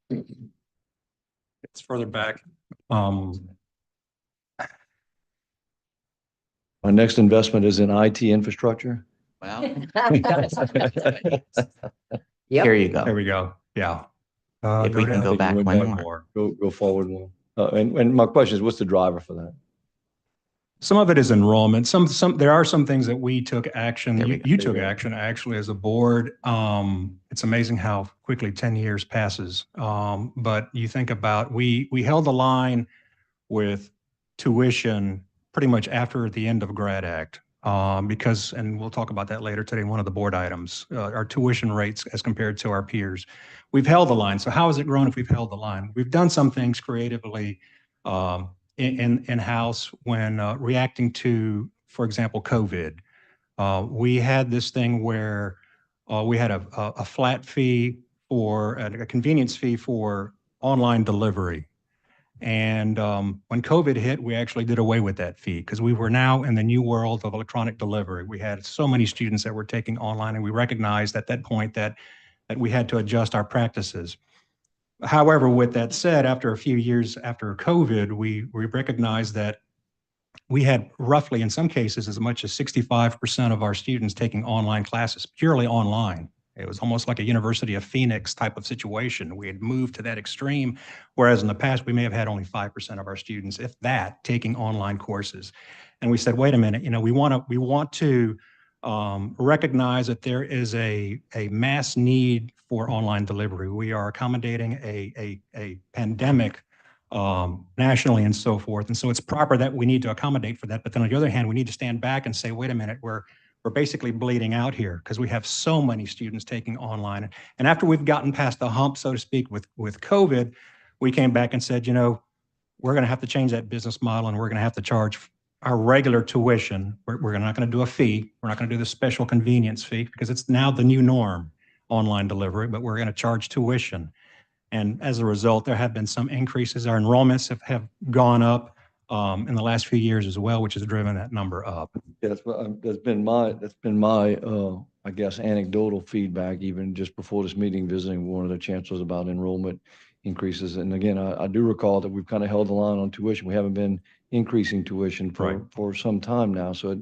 It's further back. My next investment is in IT infrastructure. Well, here you go. There we go. Yeah. If we can go back one more. Go forward one. And my question is, what's the driver for that? Some of it is enrollment. There are some things that we took action. You took go. action actually as a board. It's amazing how quickly 10 years passes. But you think about, we held the line with tuition pretty much after the end of Grad Act. Because, and we'll talk about that later today, one of the board items, our tuition rates as compared to our peers. We've held the line. So how has it grown if we've held the line? We've done some things creatively in-house when reacting to, for example, COVID. We had this thing where we had a flat fee for, a convenience fee for online delivery. And when COVID hit, we actually did away with that fee because we were now in the new world of electronic delivery. We had so many students that were taking online, and we recognized at that point that we had to adjust our practices. However, with that said, after a few years after COVID, we recognized that we had roughly, in some cases, as much as 65% of our students taking online classes, purely online. It was almost like a University of Phoenix type of situation. We had moved to that extreme, whereas in the past, we may have had only 5% of our students, if that, taking online courses. And we said, wait a minute, we want to recognize that there is a mass need for online delivery. We are accommodating a pandemic nationally and so forth. And so it's proper that we need to accommodate for that. But then on the other hand, we need to stand back and say, wait a minute, we're basically bleeding out here because we have so many students taking online. And after we've gotten past the hump, so to speak, with COVID, we came back and said, we're going to have to change that business model, and we're going to have to charge our regular tuition. We're not going to do a fee. We're not going to do the special convenience fee because it's now the new norm, online delivery, but we're going to charge tuition. And as a result, there have been some increases. Our enrollments have gone up in the last few years as well, which has driven that number up. Yeah, that's been my I guess anecdotal feedback, even just before this meeting, visiting one of the chancellors about enrollment increases. And again, I do recall that we've kind of held the line on tuition. We haven't been increasing tuition for some time now. So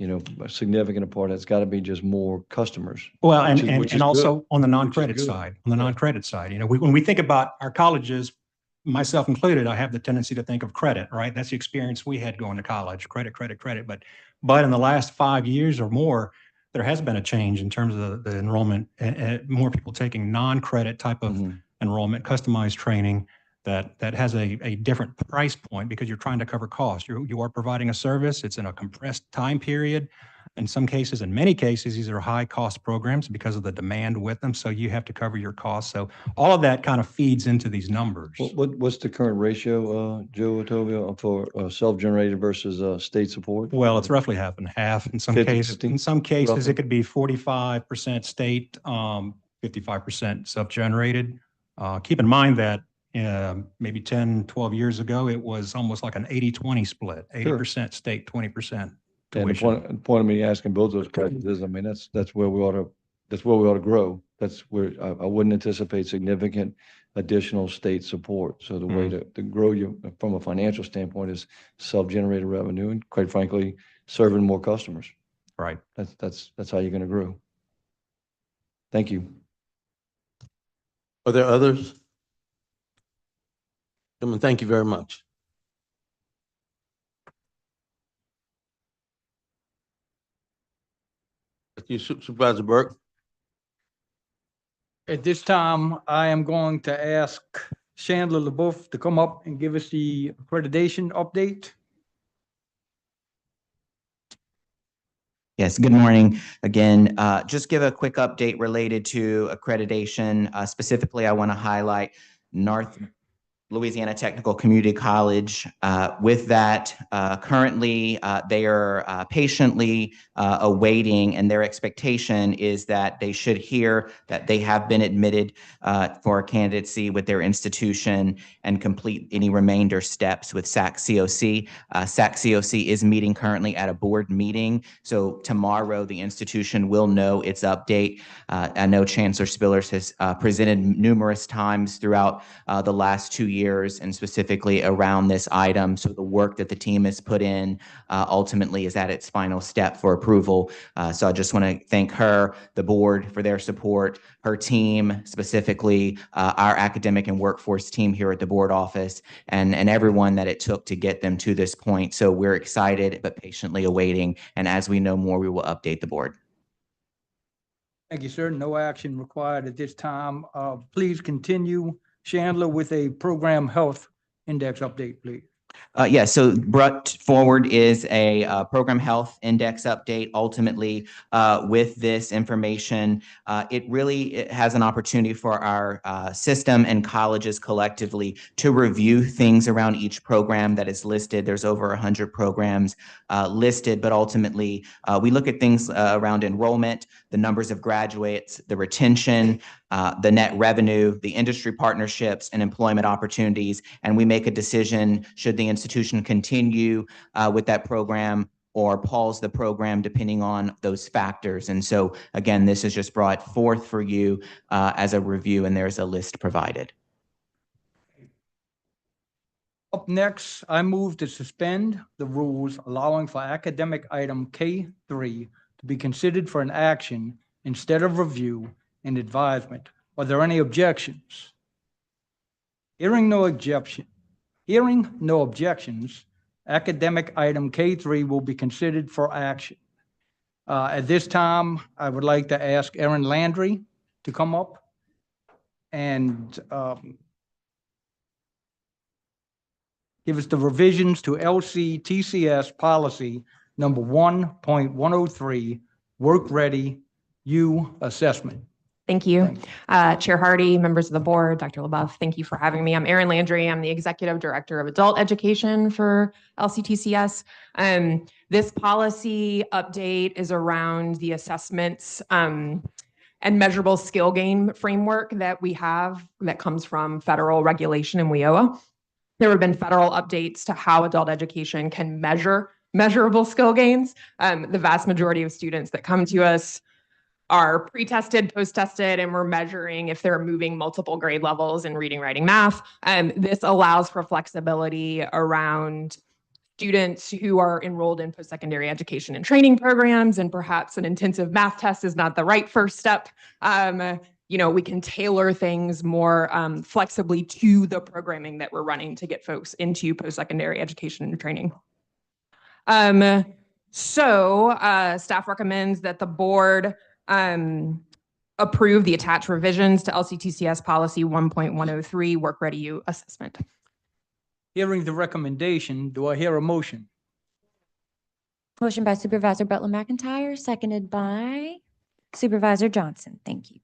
you know, a significant part, it's got to be just more customers. Well, Which is- which is and also good. on the Which is non-credit good. side, you know, when we think about our colleges, myself included, I have the tendency to think of credit, right? That's the experience we had going to college, credit, credit, credit. But in the last 5 years or more, there has been a change in terms of the enrollment and more people taking non-credit type of enrollment, customized training that has a different price point because you're trying to cover costs. You are providing a service. It's in a compressed time period. In some cases, in many cases, these are high cost programs because of the demand with them. So you have to cover your costs. So all of that kind of feeds into these numbers. What's the current ratio, Joe Otovia, for self-generated versus state support? Well, it's roughly half and half. In some 50, cases, 50, in some cases, roughly? it could be 45% state, 55% self-generated. Keep in mind that maybe 10, 12 years ago, it was almost like an 80-20 split, 80% state, 20% And the tuition. point of me asking both those questions is, I mean, that's where we ought to grow. That's where I wouldn't anticipate significant additional state support. So the way to grow you from a financial standpoint is self-generated revenue and, quite frankly, serving more customers. Right. That's how you're going to grow. Thank you. Are there others? Gentlemen, thank you very much. Thank you, Supervisor Burke. At this time, I am going to ask Chandler LaBeouf to come up and give us the accreditation update. Yes, good morning. Again, just give a quick update related to accreditation. Specifically, I want to highlight North Louisiana Technical Community College. With that, currently, they are patiently awaiting, and their expectation is that they should hear that they have been admitted for a candidacy with their institution and complete any remainder steps with SAC-COC. SAC-COC is meeting currently at a board meeting, so tomorrow the institution will know its update. I know Chancellor Spillers has presented numerous times throughout the last 2 years and specifically around this item. So the work that the team has put in ultimately is at its final step for approval. So I just want to thank her, the board, for their support, her team, specifically our academic and workforce team here at the board office, and everyone that it took to get them to this point. So we're excited but patiently awaiting. And as we know more, we will update the board. Thank you, sir. No action required at this time. Please continue, Chandler, with a program health index update, please. Yeah, so brought forward is a program health index update. Ultimately, with this information, it has an opportunity for our system and colleges collectively to review things around each program that is listed. There's over 100 programs listed, but ultimately, we look at things around enrollment, the numbers of graduates, the retention, the net revenue, the industry partnerships, and employment opportunities, and we make a decision should the institution continue with that program or pause the program depending on those factors. And so, again, this is just brought forth for you as a review, and there's a list provided. Up next, I move to suspend the rules allowing for academic item K3 to be considered for an action instead of review and advisement. Are there any objections? Hearing no objections, academic item K3 will be considered for action. At this time, I would like to ask Erin Landry to come up and give us the revisions to LCTCS policy number 1.103, work ready U assessment. Thank you. Chair Hardy, members of the board, Dr. LaBeouf, thank you for having me. I'm Erin Landry. I'm the Executive Director of Adult Education for LCTCS. This policy update is around the assessments and measurable skill gain framework that we have that comes from federal regulation in WIOA. There have been federal updates to how adult education can measure measurable skill gains. The vast majority of students that come to us are pre-tested, post-tested, and we're measuring if they're moving multiple grade levels in reading, writing, math. This allows for flexibility around students who are enrolled in post-secondary education and training programs, and perhaps an intensive math test is not the right first step. We can tailor things more flexibly to the programming that we're running to get folks into post-secondary education and training. Staff recommends that the board approve the attached revisions to LCTCS policy 1.103 work ready you assessment. Hearing the recommendation, do I hear a motion? Motion by Supervisor Butler McIntyre, seconded by Supervisor Johnson. Thank you.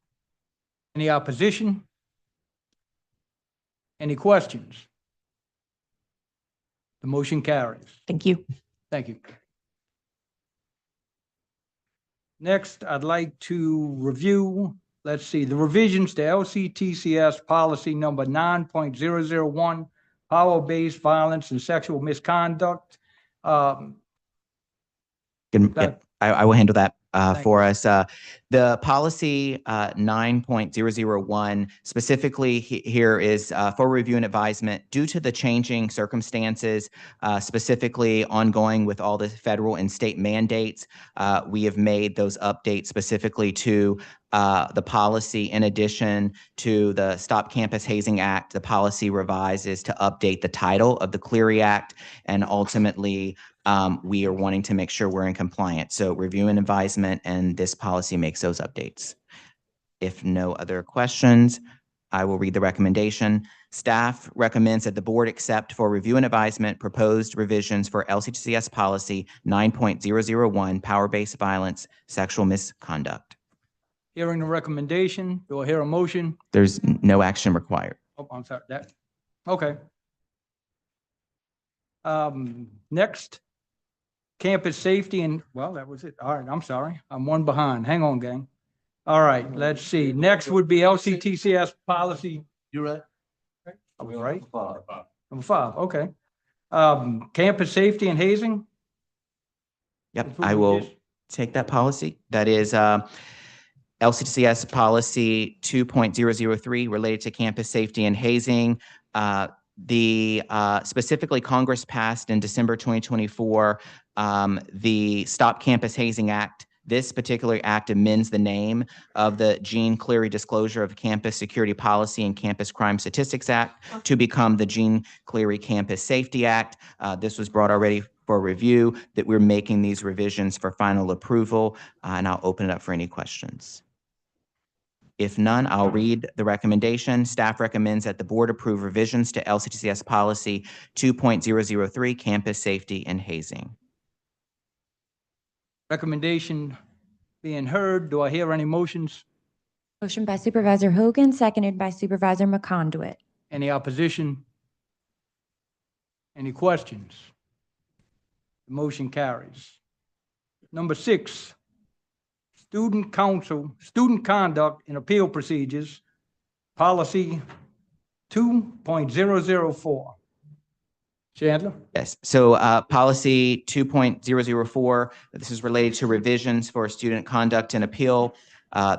Any opposition? Any questions? The motion carries. Thank you. Thank you. Next, I'd like to review, let's see, the revisions to LCTCS policy number 9.001, power-based violence and sexual misconduct. I will handle that for us. The policy 9.001 specifically here is for review and advisement due to the changing circumstances, specifically ongoing with all the federal and state mandates. We have made those updates specifically to the policy. In addition to the Stop Campus Hazing Act, the policy revises to update the title of the Clery Act, and ultimately we are wanting to make sure we're in compliance. So review and advisement, and this policy makes those updates. If no other questions, I will read the recommendation. Staff recommends that the board accept for review and advisement proposed revisions for LCTCS policy 9.001, power-based violence, sexual misconduct. Hearing the recommendation, do I hear a motion? There's no action required. Oh, I'm sorry, okay. Next, campus safety and, well, that was it. All right, I'm sorry. I'm one behind. Hang on, gang. All right, let's see. Next would be LCTCS policy. You right? Are we right? Number 5, okay. Campus safety and hazing? Yep, I will take that policy. That is LCTCS policy 2.003 related to campus safety and hazing. Specifically Congress passed in December 2024 the Stop Campus Hazing Act. This particular act amends the name of the Jean Cleary Disclosure of Campus Security Policy and Campus Crime Statistics Act to become the Jean Cleary Campus Safety Act. This was brought already for review, that we're making these revisions for final approval, and I'll open it up for any questions. If none, I'll read the recommendation. Staff recommends that the board approve revisions to LCTCS policy 2.003, campus safety and hazing. Recommendation being heard, do I hear any motions? Motion by Supervisor Hogan, seconded by Supervisor McConduit. Any opposition? Any questions? The motion carries. Number 6, student conduct and appeal procedures, policy 2.004. Chandler? Yes, so policy 2.004, this is related to revisions for student conduct and appeal.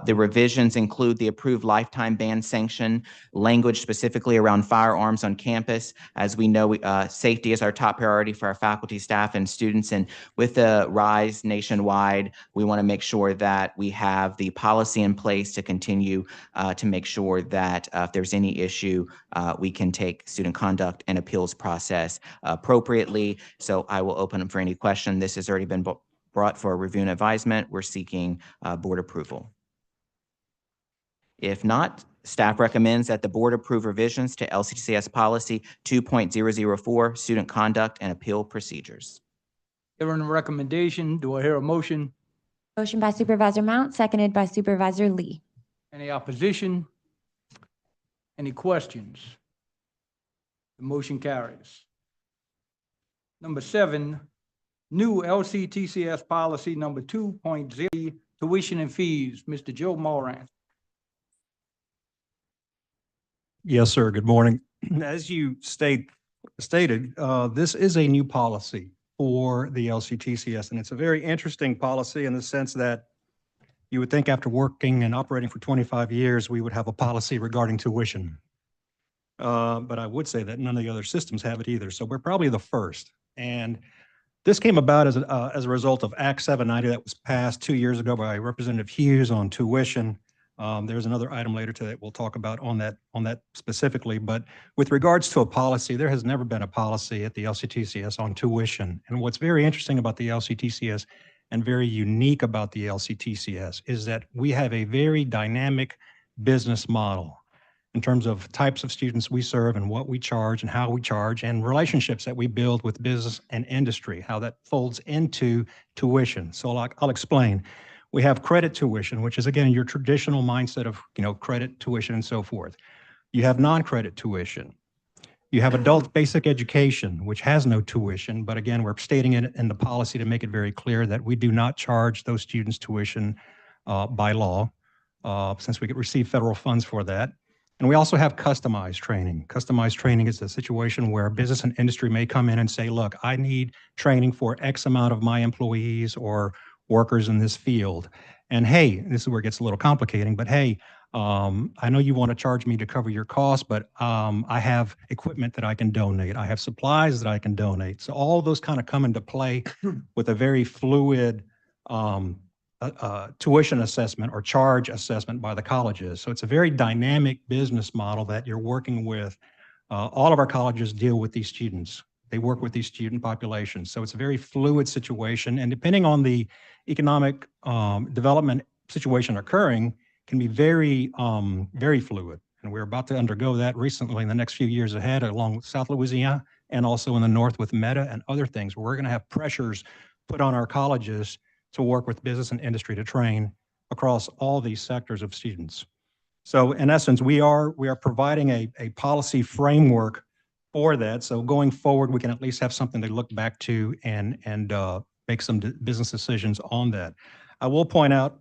The revisions include the approved lifetime ban sanction, language specifically around firearms on campus. As we know, safety is our top priority for our faculty, staff, and students. And with the rise nationwide, we want to make sure that we have the policy in place to continue to make sure that if there's any issue, we can take student conduct and appeals process appropriately. So I will open them for any question. This has already been brought for review and advisement. We're seeking board approval. If not, staff recommends that the board approve revisions to LCTCS policy 2.004, student conduct and appeal procedures. Hearing a recommendation, do I hear a motion? Motion by Supervisor Mount, seconded by Supervisor Lee. Any opposition? Any questions? The motion carries. Number 7, new LCTCS policy number 2.0, tuition and fees. Mr. Joe Moran. Yes, sir. Good morning. As you stated, this is a new policy for the LCTCS, and it's a very interesting policy in the sense that you would think after working and operating for 25 years, we would have a policy regarding tuition. But I would say that none of the other systems have it either. So we're probably the first. And this came about as a result of Act 790 that was passed 2 years ago by Representative Hughes on tuition. There's another item later today we'll talk about on that specifically. But with regards to a policy, there has never been a policy at the LCTCS on tuition. And what's very interesting about the LCTCS and very unique about the LCTCS is that we have a very dynamic business model in terms of types of students we serve and what we charge and how we charge and relationships that we build with business and industry, how that folds into tuition. So I'll explain. We have credit tuition, which is, again, your traditional mindset of, credit tuition and so forth. You have non-credit tuition. You have adult basic education, which has no tuition, but again, we're stating it in the policy to make it very clear that we do not charge those students tuition by law, since we could receive federal funds for that. And we also have customized training. Customized training is a situation where business and industry may come in and say, look, I need training for X amount of my employees or workers in this field. And hey, this is where it gets a little complicating, but hey, I know you want to charge me to cover your costs, but I have equipment that I can donate. I have supplies that I can donate. So all those kind of come into play with a very fluid tuition assessment or charge assessment by the colleges. So it's a very dynamic business model that you're working with. All of our colleges deal with these students. They work with these student populations. So it's a very fluid situation. And depending on the economic development situation occurring, can be very, very fluid. And we're about to undergo that recently in the next few years ahead along South Louisiana and also in the north with Meta and other things. We're going to have pressures put on our colleges to work with business and industry to train across all these sectors of students. So in essence, we are providing a policy framework for that. So going forward, we can at least have something to look back to and make some business decisions on that. I will point out,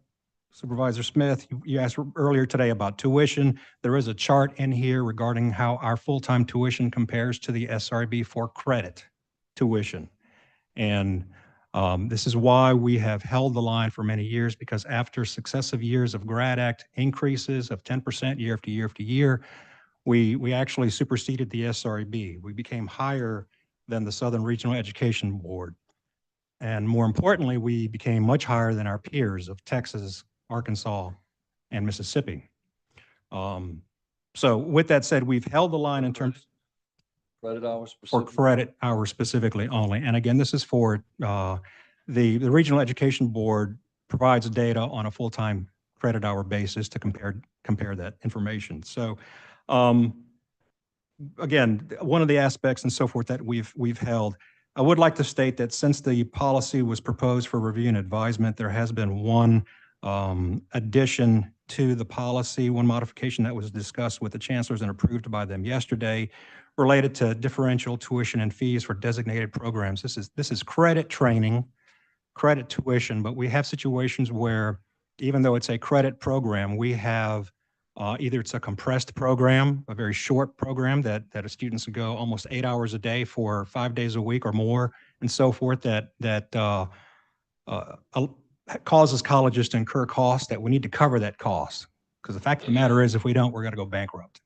Supervisor Smith, you asked earlier today about tuition. There is a chart in here regarding how our full-time tuition compares to the SRB for credit tuition. And this is why we have held the line for many years, because after successive years of GRAD Act increases of 10% year after year after year, we actually superseded the SRB. We became higher than the Southern Regional Education Board. And more importantly, we became much higher than our peers of Texas, Arkansas, and Mississippi. So with that said, we've held the line in terms Credit hours for specifically? credit hours specifically only. And again, this is for the Regional Education Board provides data on a full-time credit hour basis to compare that information. So again, one of the aspects and so forth that we've held, I would like to state that since the policy was proposed for review and advisement, there has been one addition to the policy, one modification that was discussed with the chancellors and approved by them yesterday, related to differential tuition and fees for designated programs. This is credit training, credit tuition, but we have situations where even though it's a credit program, we have either it's a compressed program, a very short program that a students go almost 8 hours a day for 5 days a week or more, and so forth, that causes colleges to incur costs that we need to cover that cost. Because the fact of the matter is, if we don't, we're going to go bankrupt.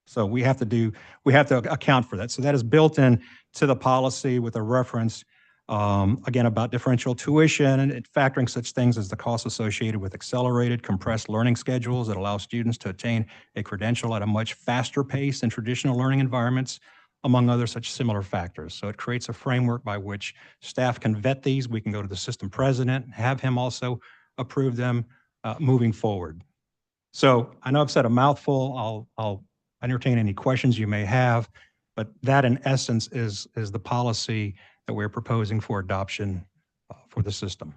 So we have to account for that. So that is built in to the policy with a reference, again, about differential tuition and factoring such things as the costs associated with accelerated compressed learning schedules that allow students to attain a credential at a much faster pace than traditional learning environments, among other such similar factors. So it creates a framework by which staff can vet these. We can go to the system president, have him also approve them moving forward. So I know I've said a mouthful. I'll entertain any questions you may have, but that in essence is the policy that we're proposing for adoption for the system.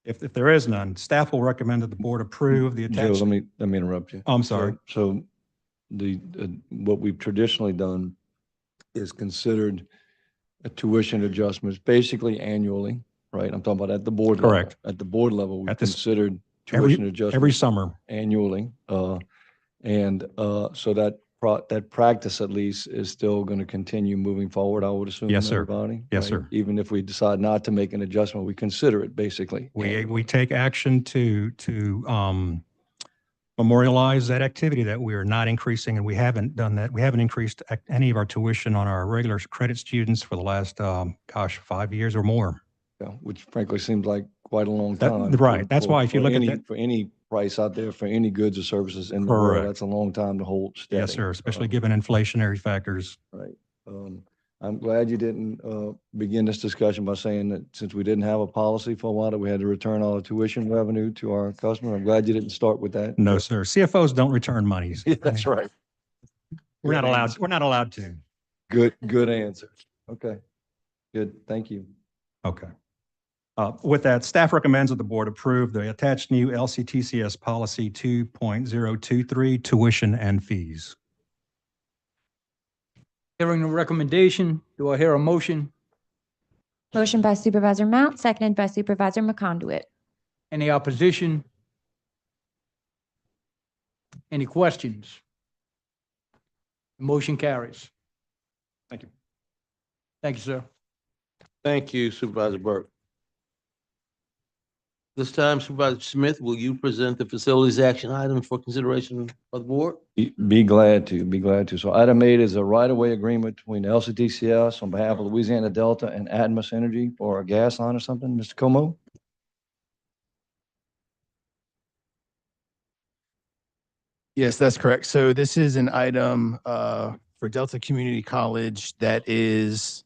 If there is none, staff will recommend that the board approve the Joe, attached. let me interrupt you. Oh, I'm sorry. So what we've traditionally done is considered a tuition adjustments basically annually, right? I'm talking about at the board level. Correct. At the board level, we At this- considered every tuition adjustments every summer. annually. So that practice at least is still going to continue moving forward, I would assume. Yes, sir. Everybody, Yes, right? sir. Even if we decide not to make an adjustment, we consider it basically. We take action to memorialize that activity that we are not increasing, and we haven't done that. We haven't increased any of our tuition on our regular credit students for the last, 5 years or more. Yeah, which frankly seems like quite a long That- time. right. That's why if you for look at any- that- For any price out there, for any goods or services in the world, Correct. that's a long time to hold steady. Yes, sir, especially given inflationary factors. Right. I'm glad you didn't begin this discussion by saying that since we didn't have a policy for a while, that we had to return all the tuition revenue to our customer. I'm glad you didn't start with that. No, sir. CFOs don't return monies. Yeah, that's right. We're not allowed, we're not allowed to. Good answer. Okay. Good. Thank you. Okay. With that, staff recommends that the board approve the attached new LCTCS policy 2.023 tuition and fees. Hearing the recommendation, do I hear a motion? Motion by Supervisor Mount, seconded by Supervisor McConduit. Any opposition? Any questions? Motion carries. Thank you. Thank you, sir. Thank you, Supervisor Burke. This time, Supervisor Smith, will you present the facilities action items for consideration of the board? Be glad to. So item 8 is a right-of-way agreement between LCTCS on behalf of Louisiana Delta and Atmos Energy for a gas line or something. Mr. Como? Yes, that's correct. So this is an item for Delta Community College that is,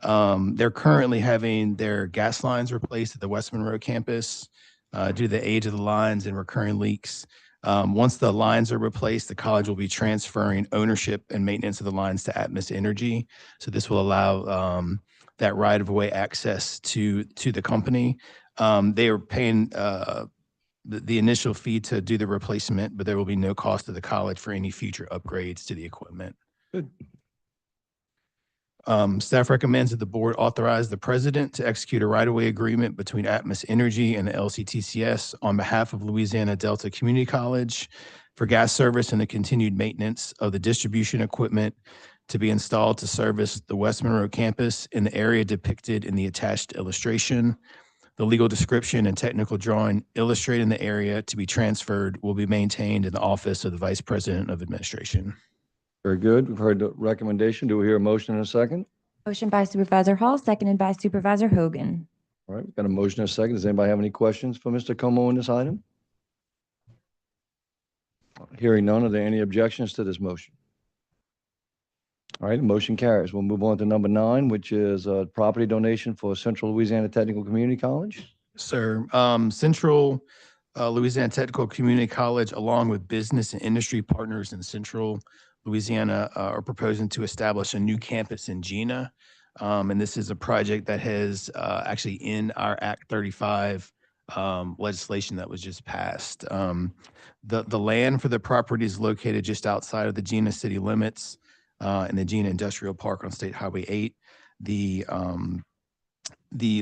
they're currently having their gas lines replaced at the West Monroe campus due to the age of the lines and recurring leaks. Once the lines are replaced, the college will be transferring ownership and maintenance of the lines to Atmos Energy. So this will allow that right-of-way access to the company. They are paying the initial fee to do the replacement, but there will be no cost to the college for any future upgrades to the equipment. Good. Staff recommends that the board authorize the president to execute a right-of-way agreement between Atmos Energy and the LCTCS on behalf of Louisiana Delta Community College for gas service and the continued maintenance of the distribution equipment to be installed to service the West Monroe campus in the area depicted in the attached illustration. The legal description and technical drawing illustrating the area to be transferred will be maintained in the office of the Vice President of Administration. Very good. We've heard the recommendation. Do we hear a motion in a second? Motion by Supervisor Hall, seconded by Supervisor Hogan. All right, we've got a motion in a second. Does anybody have any questions for Mr. Como on this item? Hearing none, are there any objections to this motion? All right, the motion carries. We'll move on to number 9, which is a property donation for Central Louisiana Technical Community College. Sir, Central Louisiana Technical Community College, along with business and industry partners in Central Louisiana, are proposing to establish a new campus in Gina. And this is a project that has actually in our Act 35 legislation that was just passed. The land for the property is located just outside of the Gina city limits in the Gina Industrial Park on State Highway 8. The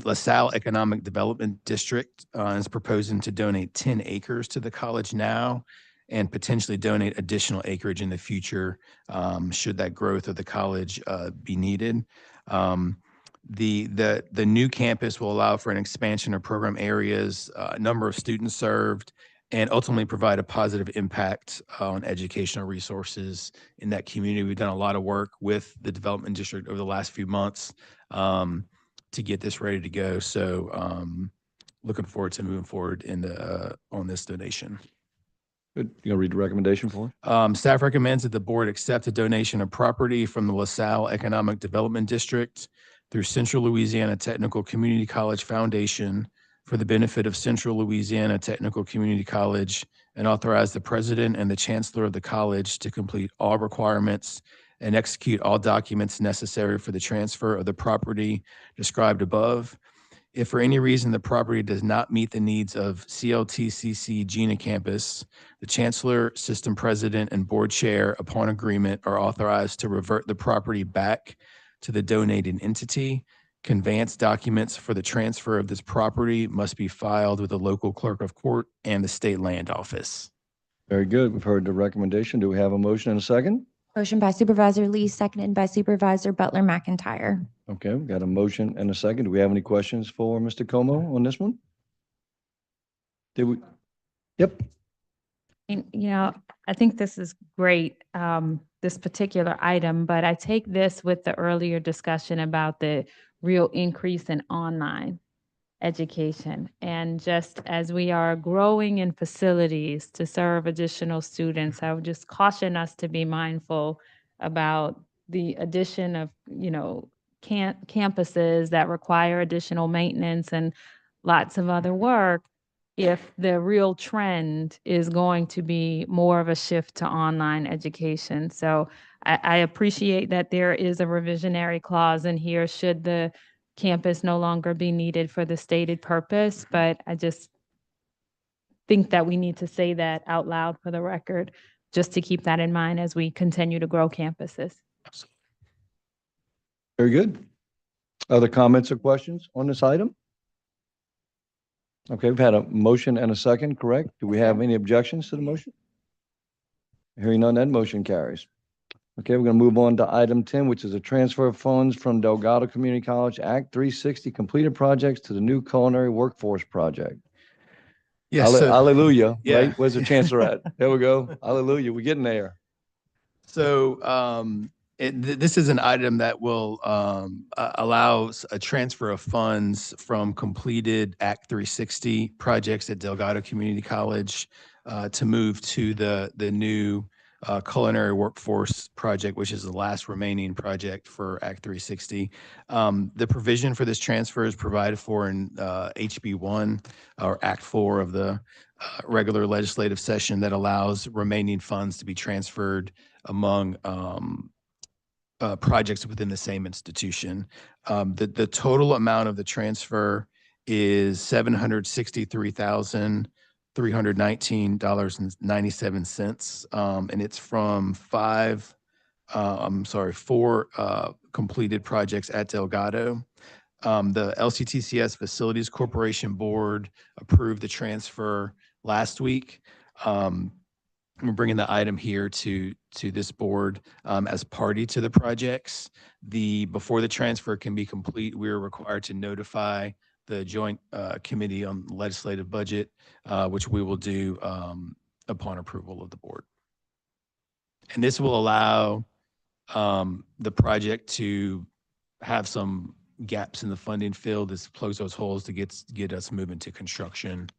LaSalle Economic Development District is proposing to donate 10 acres to the college now and potentially donate additional acreage in the future should that growth of the college be needed. The new campus will allow for an expansion of program areas, number of students served, and ultimately provide a positive impact on educational resources in that community. We've done a lot of work with the development district over the last few months to get this ready to go. So looking forward to moving forward on this donation. Good. You gonna read the recommendation for us? Staff recommends that the board accept a donation of property from the LaSalle Economic Development District through Central Louisiana Technical Community College Foundation for the benefit of Central Louisiana Technical Community College and authorize the president and the chancellor of the college to complete all requirements and execute all documents necessary for the transfer of the property described above. If for any reason the property does not meet the needs of CLTCC Gina campus, the chancellor, system president, and board chair, upon agreement, are authorized to revert the property back to the donating entity. Conveyance documents for the transfer of this property must be filed with the local clerk of court and the state land office. Very good. We've heard the recommendation. Do we have a motion and a second? Motion by Supervisor Lee, seconded by Supervisor Butler McIntyre. Okay, we've got a motion and a second. Do we have any questions for Mr. Como on this one? Did we? Yep. And, I think this is great, this particular item, but I take this with the earlier discussion about the real increase in online education. And just as we are growing in facilities to serve additional students, I would just caution us to be mindful about the addition of, campuses that require additional maintenance and lots of other work, if the real trend is going to be more of a shift to online education. So I appreciate that there is a revisionary clause in here should the campus no longer be needed for the stated purpose, but I just think that we need to say that out loud for the record, just to keep that in mind as we continue to grow campuses. Very good. Other comments or questions on this item? Okay, we've had a motion and a second, correct? Do we have any objections to the motion? Hearing none, that motion carries. Okay, we're going to move on to item 10, which is a transfer of funds from Delgado Community College Act 360 completed projects to the new culinary workforce project. Yes. so- Hallelujah, Yeah. right? Where's the chancellor at? There we go. Hallelujah. We're getting there. So this is an item that will allow a transfer of funds from completed Act 360 projects at Delgado Community College to move to the new culinary workforce project, which is the last remaining project for Act 360. The provision for this transfer is provided for in HB 1 or Act 4 of the regular legislative session that allows remaining funds to be transferred among projects within the same institution. The total amount of the transfer is $763,319.97. And it's from four completed projects at Delgado. The LCTCS Facilities Corporation Board approved the transfer last week. We're bringing the item here to this board as party to the projects. Before the transfer can be complete, we are required to notify the Joint Committee on Legislative Budget, which we will do upon approval of the board. And this will allow the project to have some gaps in the funding filled, to close those holes to get us moving to construction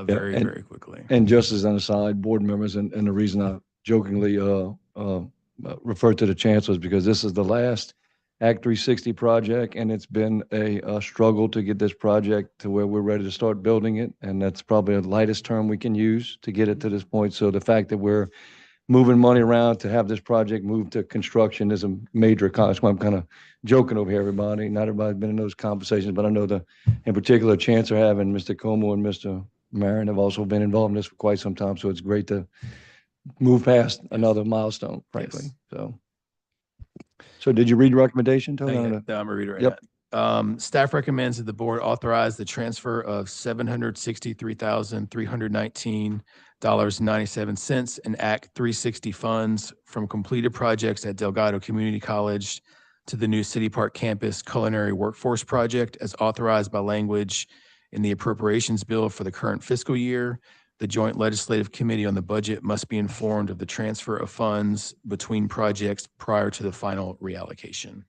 very quickly. And just as an aside, board members, and the reason I jokingly referred to the chancellor is because this is the last Act 360 project, and it's been a struggle to get this project to where we're ready to start building it. And that's probably the lightest term we can use to get it to this point. So the fact that we're moving money around to have this project move to construction is a major accomplishment. I'm kind of joking over here, everybody. Not everybody's been in those conversations, but I know in particular, Chancellor having Mr. Como and Mr. Marin have also been involved in this for quite some time. So it's great to move past another milestone, frankly. Yes. So did you read the recommendation, Tony? I'm gonna read it right Yep. now. Staff recommends that the board authorize the transfer of $763,319.97 in Act 360 funds from completed projects at Delgado Community College to the new City Park Campus Culinary Workforce Project as authorized by language in the appropriations bill for the current fiscal year. The Joint Legislative Committee on the Budget must be informed of the transfer of funds between projects prior to the final reallocation.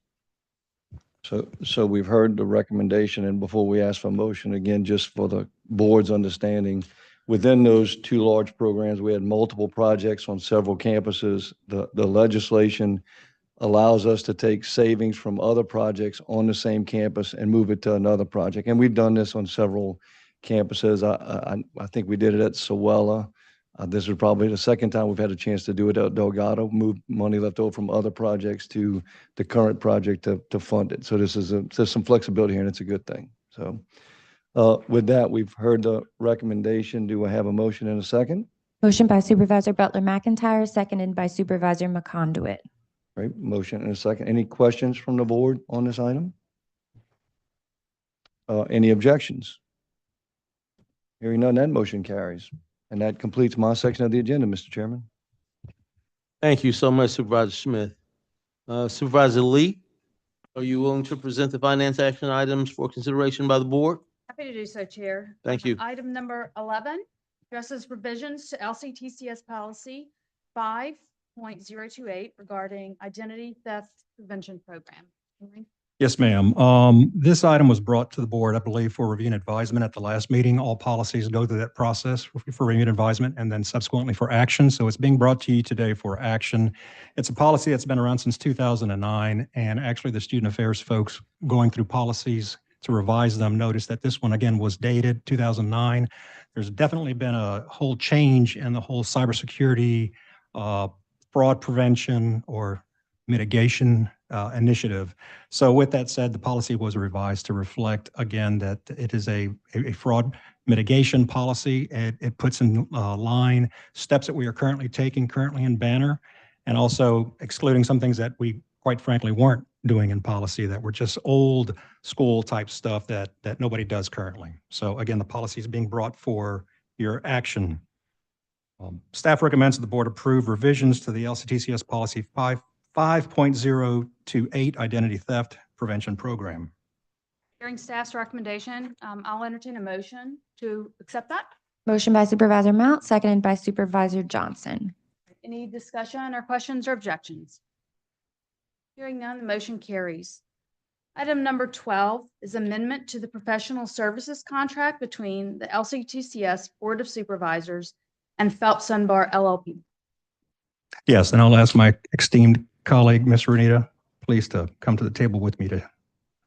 So we've heard the recommendation, and before we ask for a motion, again, just for the board's understanding, within those two large programs, we had multiple projects on several campuses. The legislation allows us to take savings from other projects on the same campus and move it to another project. And we've done this on several campuses. I think we did it at Sewella. This is probably the second time we've had a chance to do it at Delgado, move money left over from other projects to the current project to fund it. So there's some flexibility here, and it's a good thing. So with that, we've heard the recommendation. Do I have a motion and a second? Motion by Supervisor Butler McIntyre, seconded by Supervisor McConduit. Right, motion and a second. Any questions from the board on this item? Any objections? Hearing none, that motion carries. And that completes my section of the agenda, Mr. Chairman. Thank you so much, Supervisor Smith. Supervisor Lee, are you willing to present the finance action items for consideration by the board? Happy to do so, Chair. Thank you. Item number 11 Addresses revisions to LCTCS policy 5.028 regarding identity theft prevention program. Henry? Yes, ma'am. This item was brought to the board, I believe, for review and advisement at the last meeting. All policies go through that process for review and advisement and then subsequently for action. So it's being brought to you today for action. It's a policy that's been around since 2009. And actually the student affairs folks going through policies to revise them noticed that this one again was dated 2009. There's definitely been a whole change in the whole cybersecurity, fraud prevention or mitigation initiative. So with that said, the policy was revised to reflect, again, that it is a fraud mitigation policy. It puts in line steps that we are currently taking currently in Banner, and also excluding some things that we, quite frankly, weren't doing in policy that were just old school type stuff that nobody does currently. So again, the policy is being brought for your action. Staff recommends that the board approve revisions to the LCTCS policy 5.028 identity theft prevention program. Hearing staff's recommendation, I'll entertain a motion to accept that. Motion by Supervisor Mount, seconded by Supervisor Johnson. Any discussion or questions or objections? Hearing none, the motion carries. Item number 12 is amendment to the professional services contract between the LCTCS Board of Supervisors and Phelps Dunbar LLP. Yes, and I'll ask my esteemed colleague, Ms. Renita, please to come to the table with me to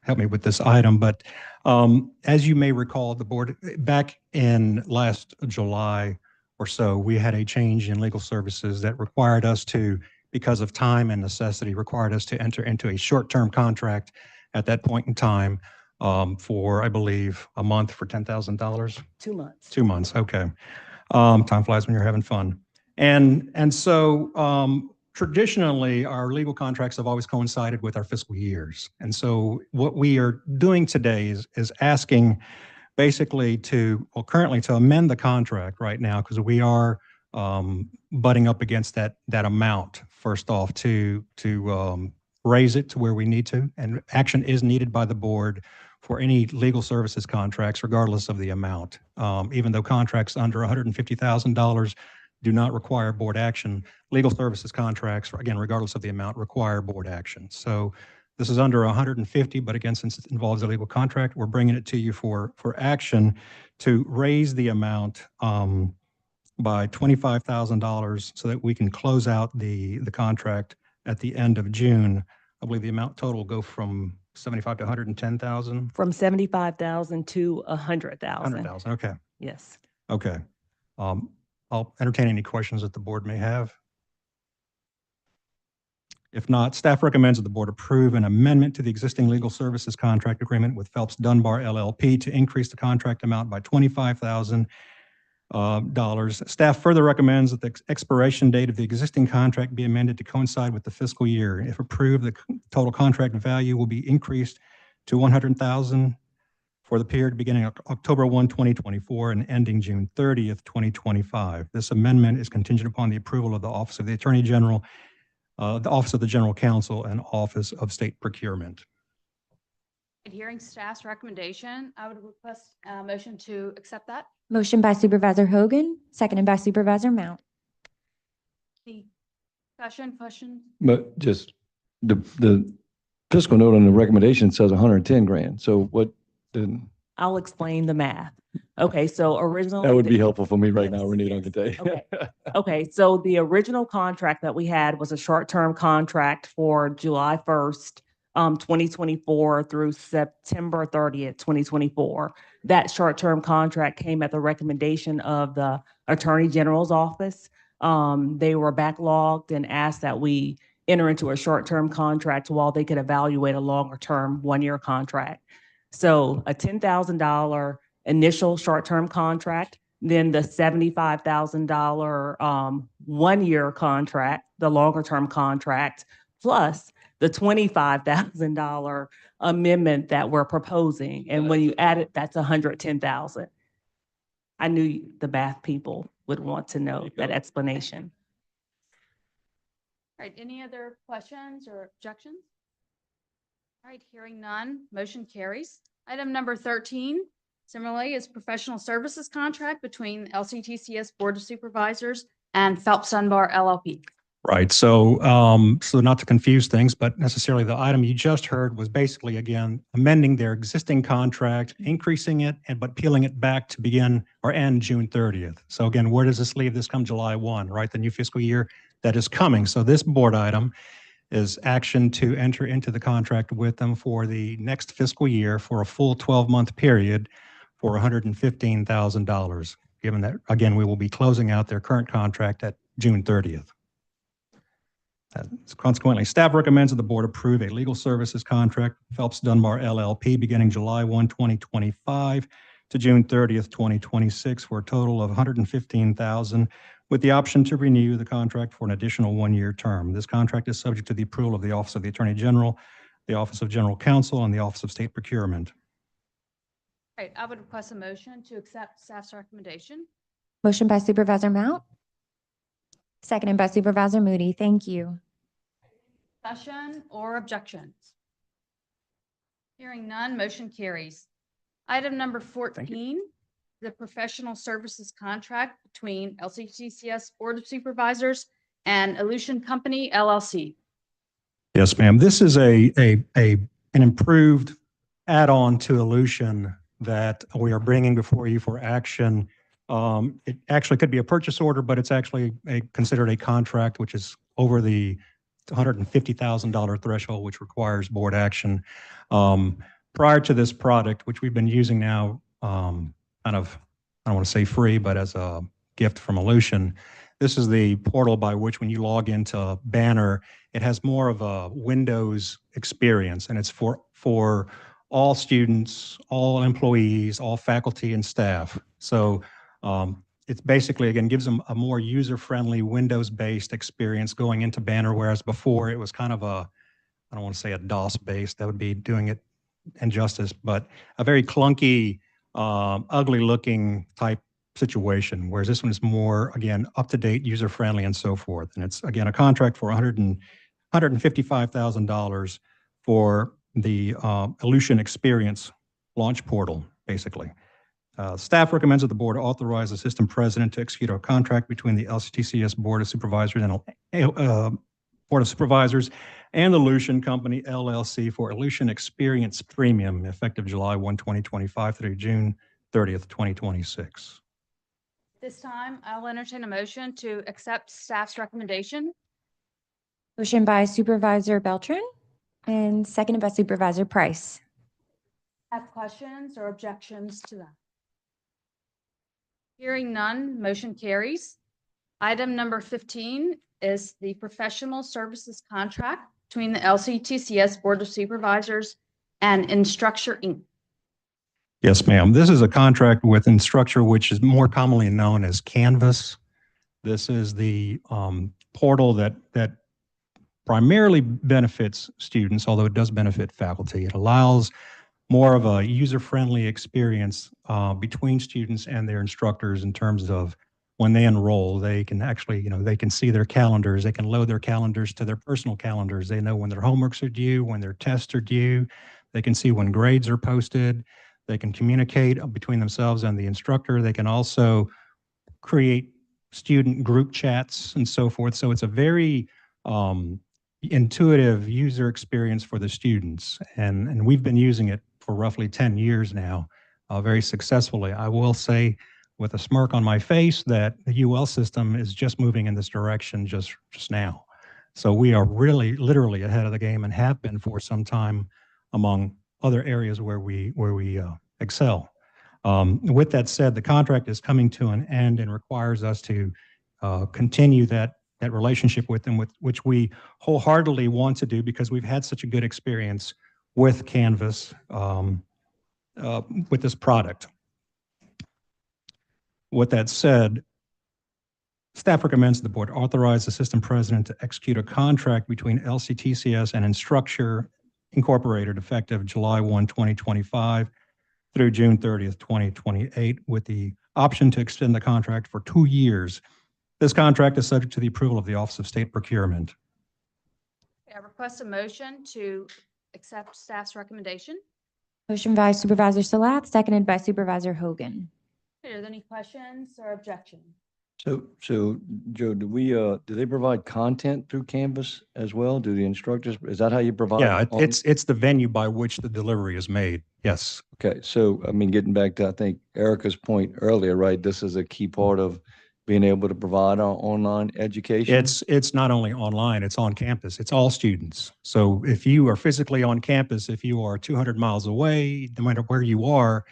help me with this item. But as you may recall, the board, back in last July or so, we had a change in legal services that required us to, because of time and necessity, required us to enter into a short-term contract at that point in time for, I believe, a month for $10,000. 2 months. 2 months, okay. Time flies when you're having fun. And so traditionally, our legal contracts have always coincided with our fiscal years. And so what we are doing today is asking basically currently to amend the contract right now, because we are butting up against that amount, first off, to raise it to where we need to. And action is needed by the board for any legal services contracts, regardless of the amount. Even though contracts under $150,000 do not require board action, legal services contracts, again, regardless of the amount, require board action. So this is under 150, but again, since it involves a legal contract, we're bringing it to you for action to raise the amount by $25,000 so that we can close out the contract at the end of June. I believe the amount total will go from 75 to 110,000. From 75,000 to 100,000. 100,000. Okay. Yes. Okay. I'll entertain any questions that the board may have. If not, staff recommends that the board approve an amendment to the existing legal services contract agreement with Phelps Dunbar LLP to increase the contract amount by $25,000. Staff further recommends that the expiration date of the existing contract be amended to coincide with the fiscal year. If approved, the total contract value will be increased to $100,000 for the period beginning October 1, 2024 and ending June 30th, 2025. This amendment is contingent upon the approval of the Office of the Attorney General, the Office of the General Counsel, and Office of State Procurement. Adhering staff's recommendation, I would request a motion to accept that. Motion by Supervisor Hogan, seconded by Supervisor Mount. The discussion, questions? But just the fiscal note on the recommendation says 110 grand. So what did? I'll explain the math. Okay, so originally. That would be helpful for me right now, Renita, I can tell you. Okay. Okay, so the original contract that we had was a short-term contract for July 1st, 2024 through September 30th, 2024. That short-term contract came at the recommendation of the Attorney General's office. They were backlogged and asked that we enter into a short-term contract while they could evaluate a longer-term one-year contract. So a $10,000 initial short-term contract, then the $75,000 one-year contract, the longer-term contract, plus the $25,000 amendment that we're proposing. And when you add it, that's $110,000. I knew the math people would want to know that explanation. All right, any other questions or objections? All right, hearing none, motion carries. Item number 13 Similarly, is professional services contract between LCTCS Board of Supervisors and Phelps Dunbar LLP. Right. So, so not to confuse things, but necessarily the item you just heard was basically, again, amending their existing contract, increasing it, but peeling it back to begin or end June 30th. So again, where does this leave? This come July 1, right? The new fiscal year that is coming. So this board item is action to enter into the contract with them for the next fiscal year for a full 12-month period for $115,000, given that, again, we will be closing out their current contract at June 30th. Consequently, staff recommends that the board approve a legal services contract, Phelps Dunbar LLP, beginning July 1, 2025 to June 30th, 2026, for a total of $115,000, with the option to renew the contract for an additional one-year term. This contract is subject to the approval of the Office of the Attorney General, the Office of General Counsel, and the Office of State Procurement. All right, I would request a motion to accept staff's recommendation. Motion by Supervisor Mount, seconded by Supervisor Moody. Thank you. Discussion or objections? Hearing none, motion carries. Item number 14, the professional services contract between LCTCS Board of Supervisors and Aleutian Company LLC. Yes, ma'am. This is an improved add-on to Aleutian that we are bringing before you for action. It actually could be a purchase order, but it's actually considered a contract, which is over the $150,000 threshold, which requires board action. Prior to this product, which we've been using now, kind of, I don't want to say free, but as a gift from Aleutian, this is the portal by which when you log into Banner, it has more of a Windows experience, and it's for all students, all employees, all faculty and staff. So it's basically, again, gives them a more user-friendly Windows-based experience going into Banner, whereas before it was kind of a, I don't want to say a DOS-based, that would be doing it injustice, but a very clunky, ugly-looking type situation, whereas this one is more, again, up-to-date, user-friendly, and so forth. And it's, again, a contract for $155,000 for the Aleutian Experience launch portal, basically. Staff recommends that the board authorize the system president to execute a contract between the LCTCS Board of Supervisors and the Aleutian Company LLC for Aleutian Experience Premium, effective July 1, 2025 through June 30th, 2026. This time, I'll entertain a motion to accept staff's recommendation. Motion by Supervisor Beltran and seconded by Supervisor Price. Have questions or objections to that? Hearing none, motion carries. Item number 15 is the professional services contract between the LCTCS Board of Supervisors and Instructure, Inc. Yes, ma'am. This is a contract with Instructure, which is more commonly known as Canvas. This is the portal that primarily benefits students, although it does benefit faculty. It allows more of a user-friendly experience between students and their instructors in terms of when they enroll, they can actually, they can see their calendars, they can load their calendars to their personal calendars. They know when their homeworks are due, when their tests are due. They can see when grades are posted. They can communicate between themselves and the instructor. They can also create student group chats and so forth. So it's a very intuitive user experience for the students. And we've been using it for roughly 10 years now, very successfully. I will say with a smirk on my face that the UL system is just moving in this direction just now. So we are really literally ahead of the game and have been for some time among other areas where we excel. With that said, the contract is coming to an end and requires us to continue that relationship with them, which we wholeheartedly want to do because we've had such a good experience with Canvas, with this product. With that said, staff recommends the board authorize the system president to execute a contract between LCTCS and Instructure Incorporated effective July 1, 2025 through June 30th, 2028, with the option to extend the contract for 2 years. This contract is subject to the approval of the Office of State Procurement. I request a motion to accept staff's recommendation. Motion by Supervisor Salat, seconded by Supervisor Hogan. Are there any questions or objections? So Joe, do they provide content through Canvas as well? Do the instructors, is that how you provide? Yeah, it's the venue by which the delivery is made. Yes. Okay, so I mean, getting back to, I think, Erica's point earlier, right? This is a key part of being able to provide our online education. It's not only online, it's on campus. It's all students. So if you are physically on campus, if you are 200 miles away, no matter where you are,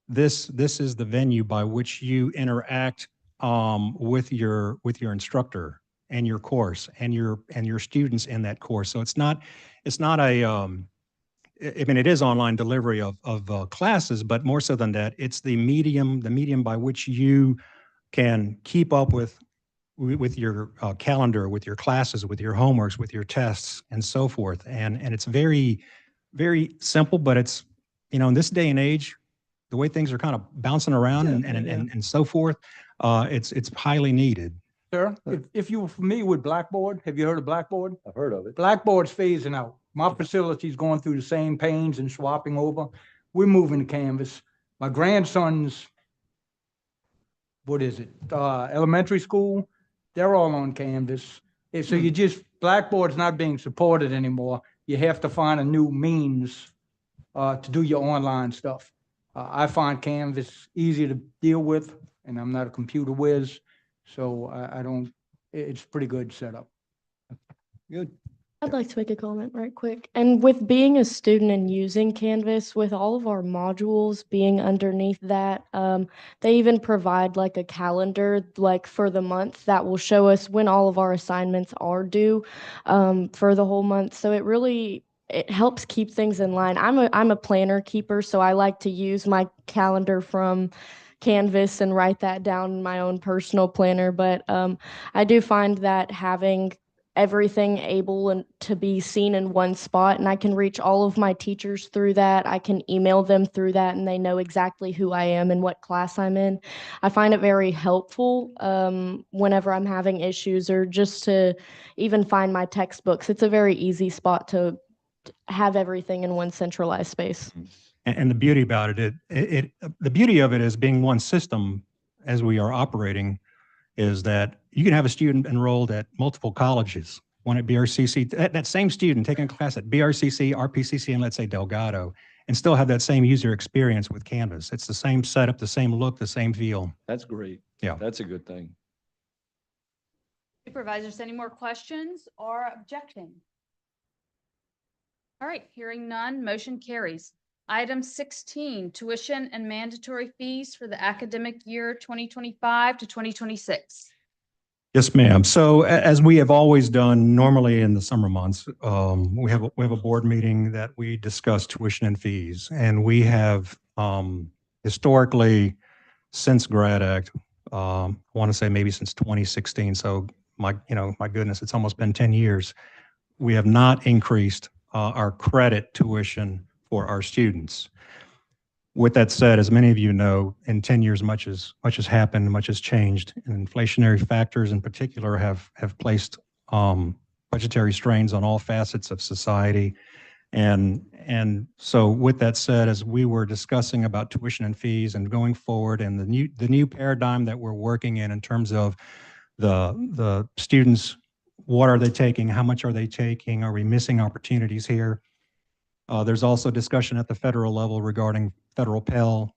this is the venue by which you interact with your instructor and your course and your students in that course. So it's not a I mean, it is online delivery of classes, but more so than that, it's the medium by which you can keep up with your calendar, with your classes, with your homeworks, with your tests, and so forth. And it's very, very simple, but it's, in this day and age, the way things are kind of bouncing around and so forth, it's highly needed. Sir, if you were familiar with Blackboard, have you heard of Blackboard? I've heard of it. Blackboard's phasing out. My facility's going through the same pains and swapping over. We're moving to Canvas. My grandson's, what is it, elementary school, they're all on Canvas. And so Blackboard's not being supported anymore. You have to find a new means to do your online stuff. I find Canvas easy to deal with, and I'm not a computer whiz, so it's pretty good setup. Good. I'd like to make a comment right quick. And with being a student and using Canvas, with all of our modules being underneath that, they even provide like a calendar, like for the month, that will show us when all of our assignments are due for the whole month. So it helps keep things in line. I'm a planner keeper, so I like to use my calendar from Canvas and write that down in my own personal planner. But I do find that having everything able to be seen in one spot, and I can reach all of my teachers through that. I can email them through that, and they know exactly who I am and what class I'm in. I find it very helpful whenever I'm having issues, or just to even find my textbooks. It's a very easy spot to have everything in one centralized space. And the beauty about the beauty of it is being one system as we are operating, is that you can have a student enrolled at multiple colleges, one at BRCC, that same student taking a class at BRCC, RPCC, and let's say Delgado, and still have that same user experience with Canvas. It's the same setup, the same look, the same feel. That's great. Yeah. That's a good thing. Supervisors, any more questions or objections? All right, hearing none, motion carries. Item 16, tuition and mandatory fees for the academic year 2025 to 2026. Yes, ma'am. So as we have always done normally in the summer months, we have a board meeting that we discuss tuition and fees. And we have historically, since Grad Act, I want to say maybe since 2016. So my goodness, it's almost been 10 years. We have not increased our credit tuition for our students. With that said, as many of you know, in 10 years, much has happened, much has changed. And inflationary factors in particular have placed budgetary strains on all facets of society. And so with that said, as we were discussing about tuition and fees and going forward, and the new paradigm that we're working in terms of the students, what are they taking, how much are they taking, are we missing opportunities here? There's also discussion at the federal level regarding federal Pell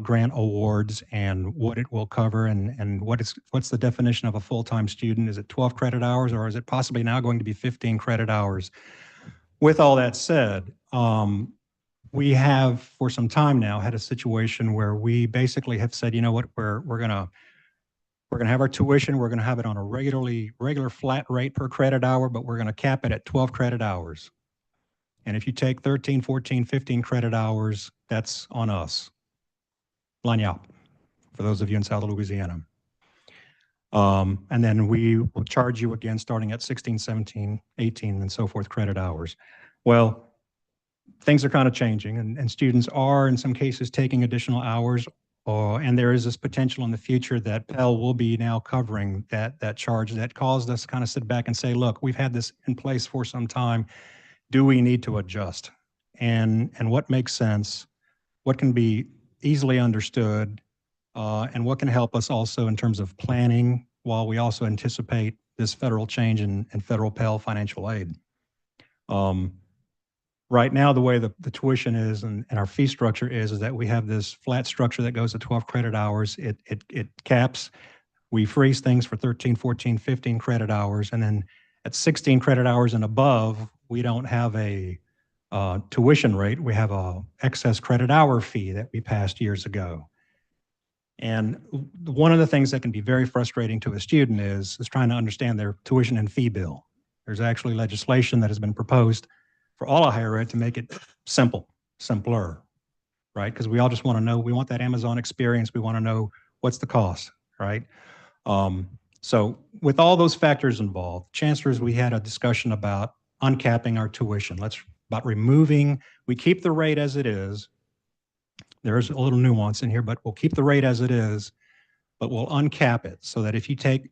grant awards and what it will cover, and what's the definition of a full-time student? Is it 12 credit hours, or is it possibly now going to be 15 credit hours? With all that said, we have for some time now had a situation where we basically have said, you know what, we're gonna have our tuition, we're gonna have it on a regular flat rate per credit hour, but we're gonna cap it at 12 credit hours. And if you take 13, 14, 15 credit hours, that's on us. Lagniappe, for those of you in South Louisiana. And then we will charge you again starting at 16, 17, 18, and so forth credit hours. Well, things are kind of changing, and students are in some cases taking additional hours, and there is this potential in the future that Pell will be now covering that charge. That caused us to kind of sit back and say, look, we've had this in place for some time. Do we need to adjust? And what makes sense what can be easily understood, and what can help us also in terms of planning while we also anticipate this federal change in federal Pell financial aid. Right now, the way the tuition is and our fee structure is that we have this flat structure that goes to 12 credit hours. It caps, we freeze things for 13, 14, 15 credit hours. And then at 16 credit hours and above, we don't have a tuition rate. We have a excess credit hour fee that we passed years ago. And one of the things that can be very frustrating to a student is trying to understand their tuition and fee bill. There's actually legislation that has been proposed for all of higher ed to make it simpler, right? Because we all just want to know, we want that Amazon experience. We want to know what's the cost, right? So with all those factors involved, chancellors, we had a discussion about uncapping our tuition. About removing, we keep the rate as it is. There's a little nuance in here, but we'll keep the rate as it is, but we'll uncap it so that if you take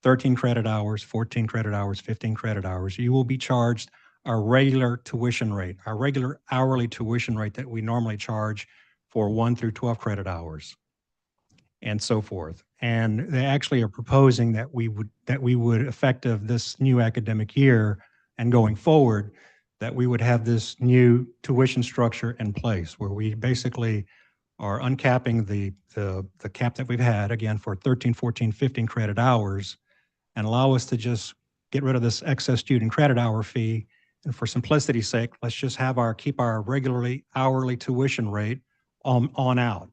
13 credit hours, 14 credit hours, 15 credit hours, you will be charged our regular tuition rate, our regular hourly tuition rate that we normally charge for 1 through 12 credit hours, and so forth. And they actually are proposing that we would effective this new academic year and going forward, that we would have this new tuition structure in place where we basically are uncapping the cap that we've had, again, for 13, 14, 15 credit hours, and allow us to just get rid of this excess student credit hour fee. And for simplicity's sake, let's just keep our regularly hourly tuition rate on out.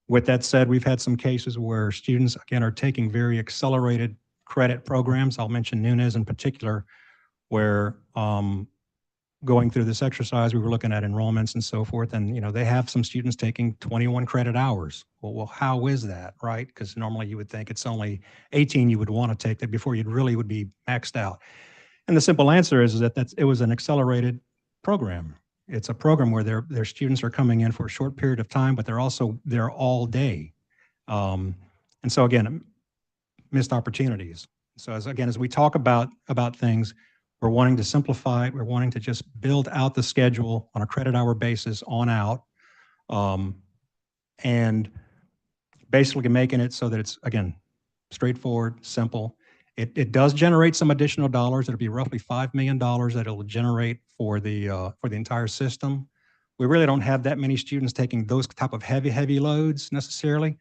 With that said, we've had some cases where students, again, are taking very accelerated credit programs. I'll mention Nunez in particular, where going through this exercise, we were looking at enrollments and so forth, and they have some students taking 21 credit hours. Well, how is that, right? Because normally you would think it's only 18 you would want to take that before you really would be maxed out. And the simple answer is that it was an accelerated program. It's a program where their students are coming in for a short period of time, but they're also there all day. And so again, missed opportunities. So as we talk about things, we're wanting to simplify it. We're wanting to just build out the schedule on a credit hour basis on out, and basically making it so that it's, again, straightforward, simple. It does generate some additional dollars. It'll be roughly $5 million that it'll generate for the entire system. We really don't have that many students taking those type of heavy loads necessarily.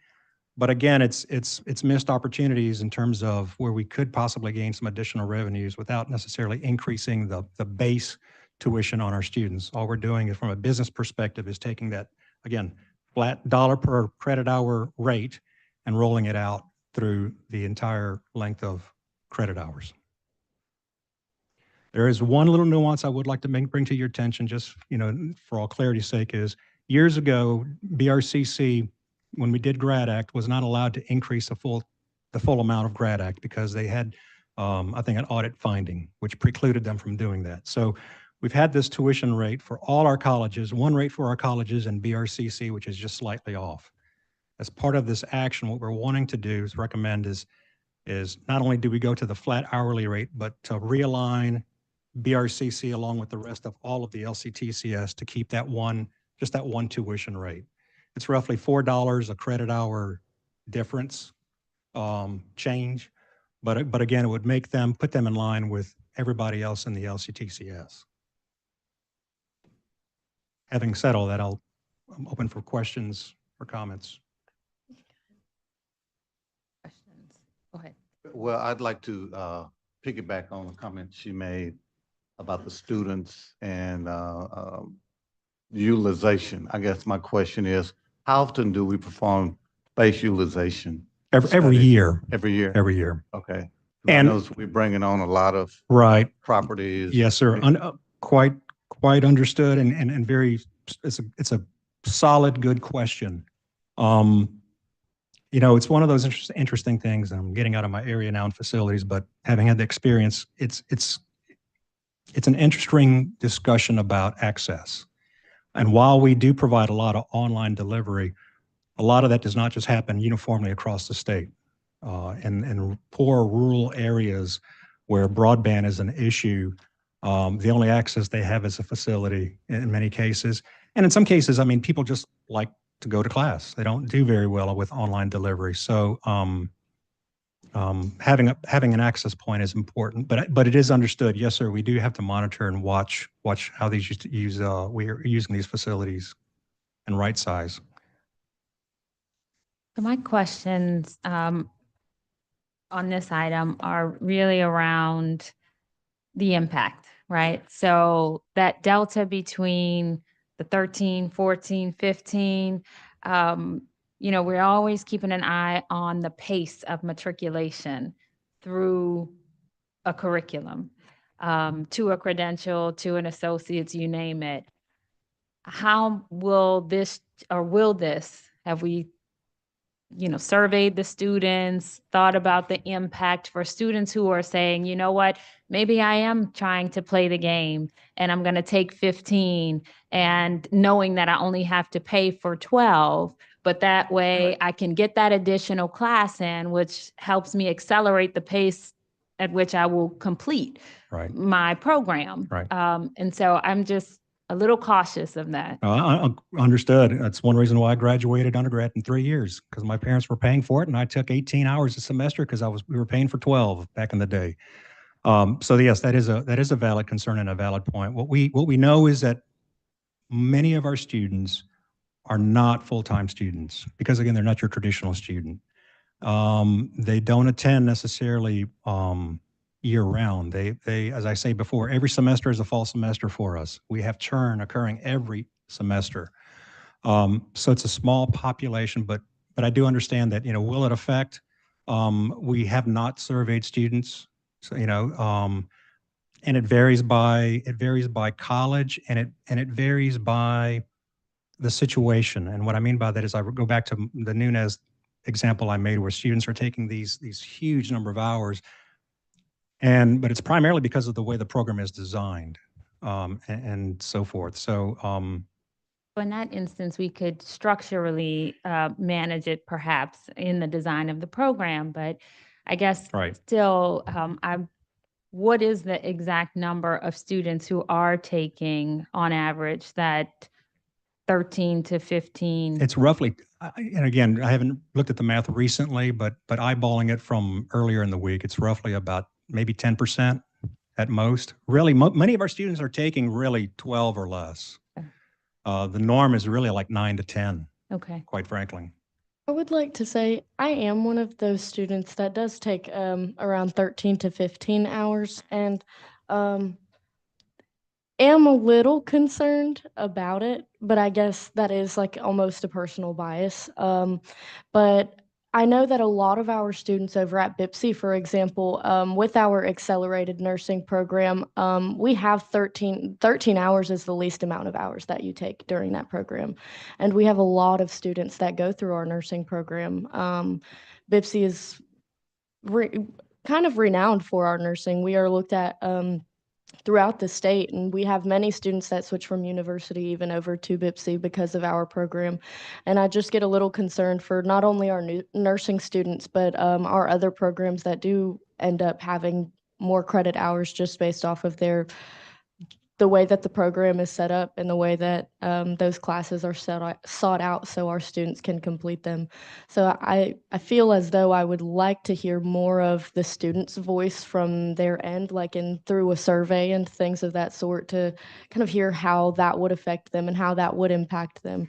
But again, it's missed opportunities in terms of where we could possibly gain some additional revenues without necessarily increasing the base tuition on our students. All we're doing is, from a business perspective, is taking that, again, flat dollar per credit hour rate and rolling it out through the entire length of credit hours. There is one little nuance I would like to bring to your attention, just for all clarity's sake, is years ago, BRCC, when we did Grad Act, was not allowed to increase the full amount of Grad Act because they had, I think, an audit finding which precluded them from doing that. So we've had this tuition rate for all our colleges, one rate for our colleges, and BRCC, which is just slightly off. As part of this action, what we're wanting to do is recommend is not only do we go to the flat hourly rate, but to realign BRCC along with the rest of all of the LCTCS to keep just that one tuition rate. It's roughly $4 a credit hour difference change, but again, it would put them in line with everybody else in the LCTCS. Having said all that, I'm open for questions or comments. Questions? Go ahead. Well, I'd like to piggyback on the comment she made about the students and utilization. I guess my question is, how often do we perform space utilization? Every year. Every year? Every year. Okay. And I know we're bringing on a lot of properties. Yes, sir. Quite understood and very, it's a solid, good question. It's one of those interesting things. I'm getting out of my area now in facilities, but having had the experience, it's an interesting discussion about access. And while we do provide a lot of online delivery, a lot of that does not just happen uniformly across the state. In poor rural areas where broadband is an issue, the only access they have is a facility in many cases. And in some cases, I mean, people just like to go to class. They don't do very well with online delivery. So having an access point is important, but it is understood. Yes, sir. We do have to monitor and watch how these we are using these facilities and right size. So my questions on this item are really around the impact, right? So that delta between the 13, 14, 15, we're always keeping an eye on the pace of matriculation through a curriculum, to a credential, to an associate's, you name it. How will this, have we surveyed the students, thought about the impact for students who are saying, you know what, maybe I am trying to play the game and I'm going to take 15 and knowing that I only have to pay for 12, but that way I can get that additional class in, which helps me accelerate the pace at which I will complete my program. Right. And so I'm just a little cautious of that. I understood. That's one reason why I graduated undergrad in 3 years, because my parents were paying for it, and I took 18 hours a semester because we were paying for 12 back in the day. So yes, that is a valid concern and a valid point. What we know is that many of our students are not full-time students because, again, they're not your traditional student. They don't attend necessarily year round. They, as I say before, every semester is a fall semester for us. We have churn occurring every semester. So it's a small population, but I do understand that, will it affect? We have not surveyed students, so, and it varies by college, and it varies by the situation. And what I mean by that is I would go back to the Nunez example I made, where students are taking these huge number of hours, but it's primarily because of the way the program is designed, and so forth. So in that instance, we could structurally manage it perhaps in the design of the program, but I guess still, what is the exact number of students who are taking on average that 13 to 15? it's roughly, and again, I haven't looked at the math recently, but eyeballing it from earlier in the week, it's roughly about maybe 10% at most. Really, many of our students are taking really 12 or less. The norm is really like 9 to 10. Okay. Quite frankly. I would like to say I am one of those students that does take around 13 to 15 hours, and am a little concerned about it, but I guess that is like almost a personal bias. But I know that a lot of our students over at BIPSI, for example, with our accelerated nursing program, we have 13 hours is the least amount of hours that you take during that program. And we have a lot of students that go through our nursing program. BIPSI is kind of renowned for our nursing. We are looked at throughout the state, and we have many students that switch from university even over to BIPSI because of our program. And I just get a little concerned for not only our nursing students, but our other programs that do end up having more credit hours just based off of the way that the program is set up and the way that those classes are sought out so our students can complete them. So I feel as though I would like to hear more of the students' voice from their end, like through a survey and things of that sort, to kind of hear how that would affect them and how that would impact them.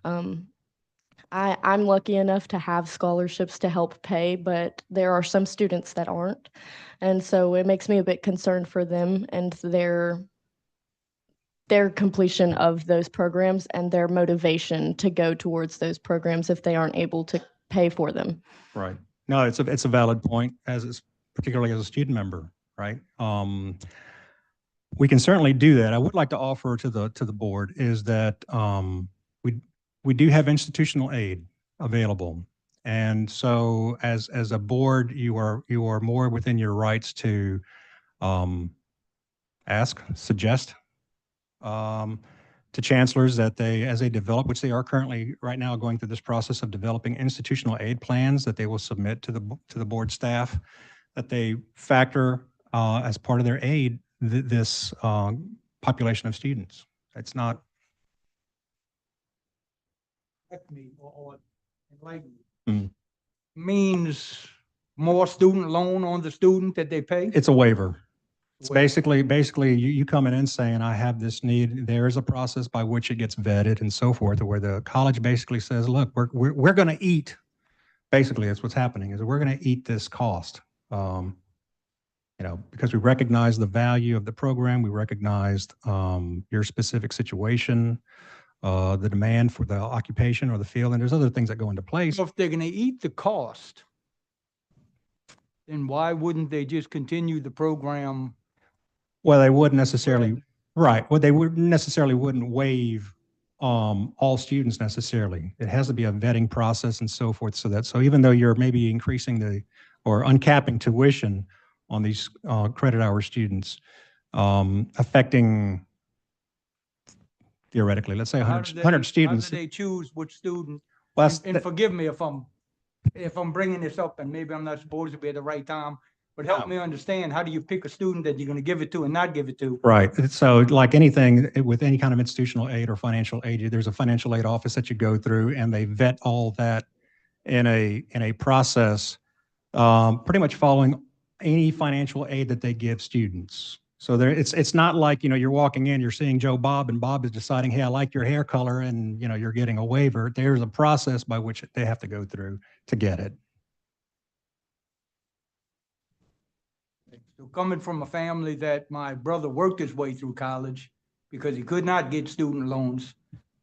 I'm lucky enough to have scholarships to help pay, but there are some students that aren't. And so it makes me a bit concerned for them and their completion of those programs and their motivation to go towards those programs if they aren't able to pay for them. Right. No, it's a valid point, particularly as a student member, right? We can certainly do that. I would like to offer to the board is that we do have institutional aid available, and so as a board, you are more within your rights to suggest to chancellors that as they develop, which they are currently right now going through this process of developing institutional aid plans that they will submit to the board staff, that they factor as part of their aid this population of students. It's not correct me or enlighten me. Mm. Means more student loan on the student that they pay? It's a waiver. It's Waiver. basically you coming in saying, I have this need. There is a process by which it gets vetted and so forth, where the college basically says, look, we're going to eat. Basically, that's what's happening is we're going to eat this cost. Because we recognize the value of the program, we recognized your specific situation, the demand for the occupation or the field, and there's other things that go into place. So if they're gonna eat the cost, then why wouldn't they just continue the program? Well, they wouldn't necessarily, right. Well, they wouldn't waive all students necessarily. It has to be a vetting process and so forth. So even though you're maybe increasing or uncapping tuition on these credit hour students, affecting theoretically, let's say How 100, do 100 students. How do they choose which student? Well, And forgive me if I'm bringing this up and maybe I'm not supposed to be at the right time, but help me understand, how do you pick a student that you're gonna give it to and not give it to? Right. So like anything with any kind of institutional aid or financial aid, there's a financial aid office that you go through and they vet all that in a process, pretty much following any financial aid that they give students. So it's not like, you're walking in, you're seeing Joe Bob and Bob is deciding, hey, I like your hair color and, you're getting a waiver. There's a process by which they have to go through to get it. So coming from a family that my brother worked his way through college because he could not get student loans.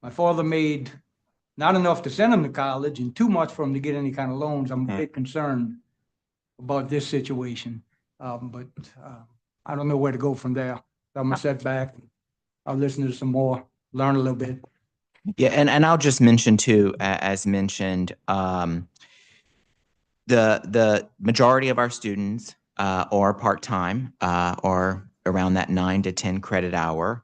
My father made not enough to send him to college and too much for him to get any kind of loans. I'm a bit concerned about this situation. But I don't know where to go from there. I'm gonna sit back. I'll listen to some more, learn a little bit. Yeah, and I'll just mention too, as mentioned, the majority of our students are part-time, or around that 9 to 10 credit hour.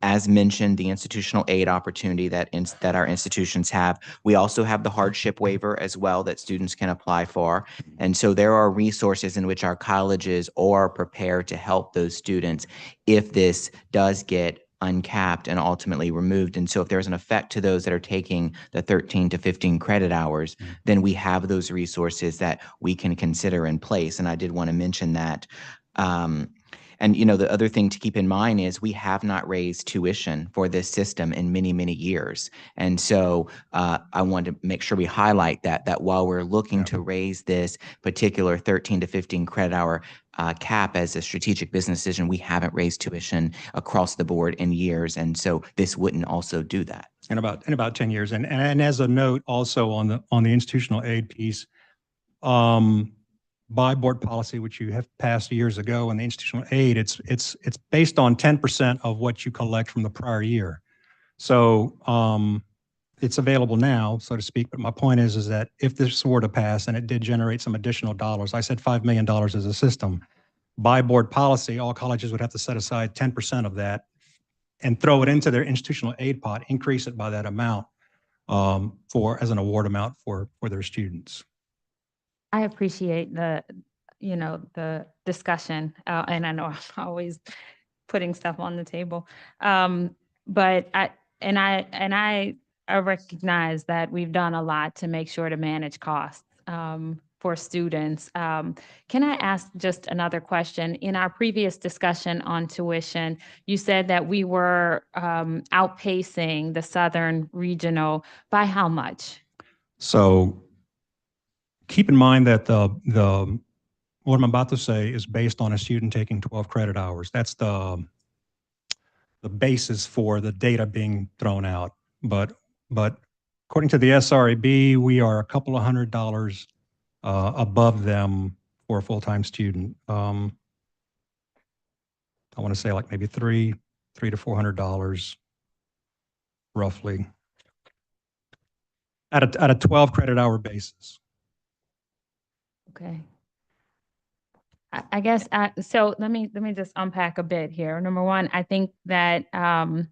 As mentioned, the institutional aid opportunity that our institutions have. We also have the hardship waiver as well that students can apply for. And so there are resources in which our colleges are prepared to help those students if this does get uncapped and ultimately removed. And so if there's an effect to those that are taking the 13 to 15 credit hours, then we have those resources that we can consider in place. And I did want to mention that. And the other thing to keep in mind is we have not raised tuition for this system in many, many years. And so I want to make sure we highlight that while we're looking to raise this particular 13 to 15 credit hour cap as a strategic business decision, we haven't raised tuition across the board in years. And so this wouldn't also do that. In about 10 years. And as a note also on the institutional aid piece, by board policy, which you have passed years ago, and the institutional aid, it's based on 10% of what you collect from the prior year. So it's available now, so to speak. But my point is that if this were to pass and it did generate some additional dollars, I said $5 million as a system. By board policy, all colleges would have to set aside 10% of that and throw it into their institutional aid pot, increase it by that amount as an award amount for their students. I appreciate the discussion, and I know I'm always putting stuff on the table. But I recognize that we've done a lot to make sure to manage costs for students. Can I ask just another question? In our previous discussion on tuition, you said that we were outpacing the Southern Regional by how much? So keep in mind that what I'm about to say is based on a student taking 12 credit hours. That's the basis for the data being thrown out. But according to the SRAB, we are a couple of $100 above them for a full-time student. I want to say like maybe $300 to $400 roughly at a 12 credit hour basis. Okay. I guess, so let me just unpack a bit here. Number one, I think that, I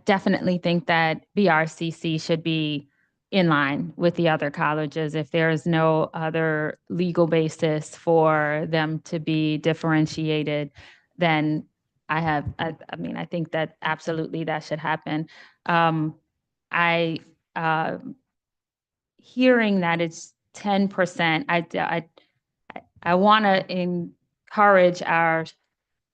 definitely think that BRCC should be in line with the other colleges. If there is no other legal basis for them to be differentiated, then I think that absolutely that should happen. I hearing that it's 10%, I want to encourage our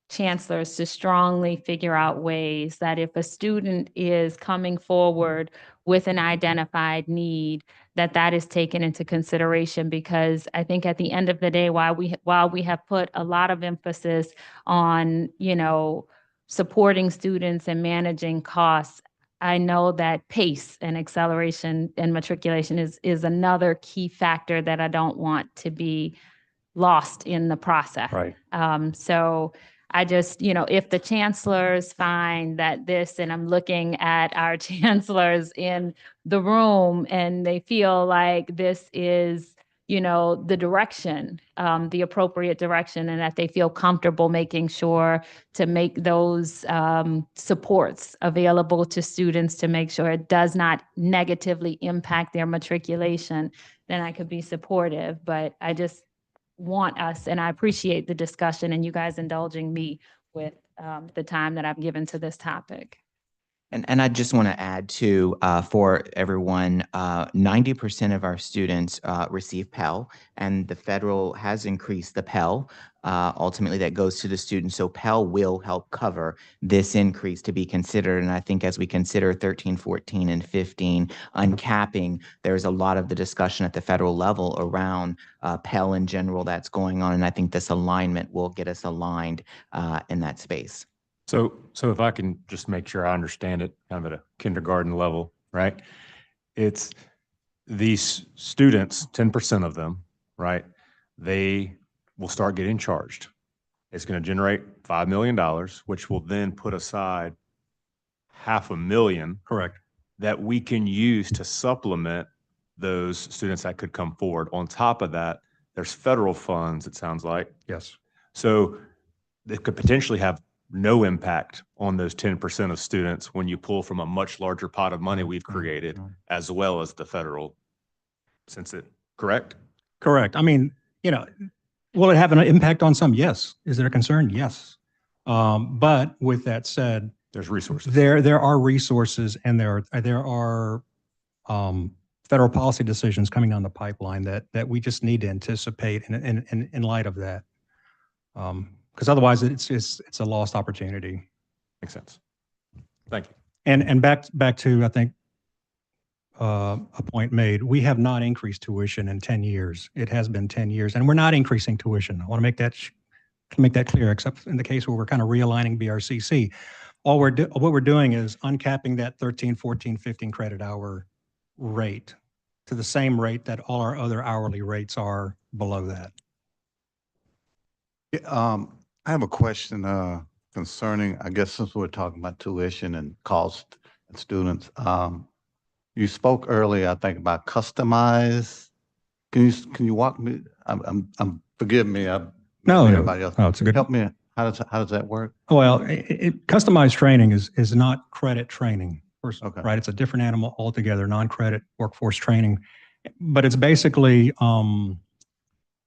chancellors to strongly figure out ways that if a student is coming forward with an identified need, that is taken into consideration, because I think at the end of the day, while we have put a lot of emphasis on, supporting students and managing costs, I know that pace and acceleration and matriculation is another key factor that I don't want to be lost in the process. Right. So I just, if the chancellors find that this, and I'm looking at our chancellors in the room, and they feel like this is, the direction, the appropriate direction, and that they feel comfortable making sure to make those supports available to students to make sure it does not negatively impact their matriculation, then I could be supportive. But I just want us, and I appreciate the discussion and you guys indulging me with the time that I've given to this topic. And I just want to add to, for everyone, 90% of our students receive Pell, and the federal has increased the Pell. Ultimately, that goes to the students. So Pell will help cover this increase to be considered. And I think as we consider 13, 14, and 15 uncapping, there's a lot of the discussion at the federal level around Pell in general that's going on. And I think this alignment will get us aligned in that space. So if I can just make sure I understand it kind of at a kindergarten level, right? It's these students, 10% of them, right? They will start getting charged. It's going to generate $5 million, which will then put aside $500,000. Correct. That we can use to supplement those students that could come forward. On top of that, there's federal funds, it sounds like. Yes. So they could potentially have no impact on those 10% of students when you pull from a much larger pot of money we've created, as well as the federal, correct? Correct. I mean, will it have an impact on some? Yes. Is there a concern? Yes. But with that said, there's resources. There are resources, and there are federal policy decisions coming down the pipeline that we just need to anticipate in light of that. Because otherwise it's a lost opportunity. Makes sense. Thank you. And back to, I think, a point made, we have not increased tuition in 10 years. It has been 10 years, and we're not increasing tuition. I want to make that clear, except in the case where we're kind of realigning BRCC. What we're doing is uncapping that 13, 14, 15 credit hour rate to the same rate that all our other hourly rates are below that. I have a question concerning, I guess since we're talking about tuition and cost and students, you spoke earlier, I think, about customized. Can you walk me? Forgive me. No, everybody else. it's a good. Help me. How does that work? Well, customized training is not credit training, Okay. right? It's a different animal altogether, non-credit workforce training, but it's basically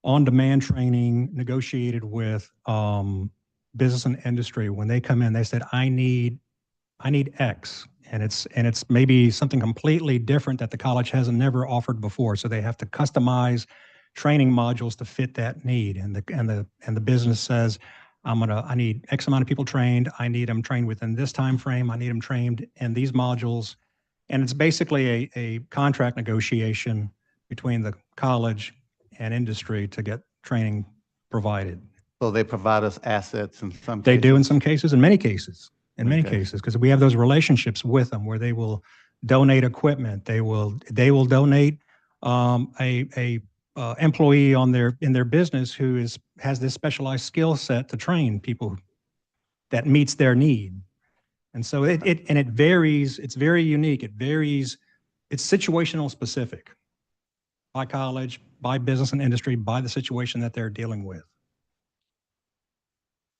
on-demand training negotiated with business and industry. When they come in, they said, I need X, and it's maybe something completely different that the college hasn't never offered before. So they have to customize training modules to fit that need. And the business says, I need X amount of people trained. I need them trained within this time frame. I need them trained in these modules. And it's basically a contract negotiation between the college and industry to get training provided. So they provide us assets in some They cases? do in some cases, in many cases, because we have those relationships with them where they will donate equipment. They will donate a employee in their business who has this specialized skill set to train people that meets their need. And so it varies. It's very unique. It varies. It's situational specific by college, by business and industry, by the situation that they're dealing with.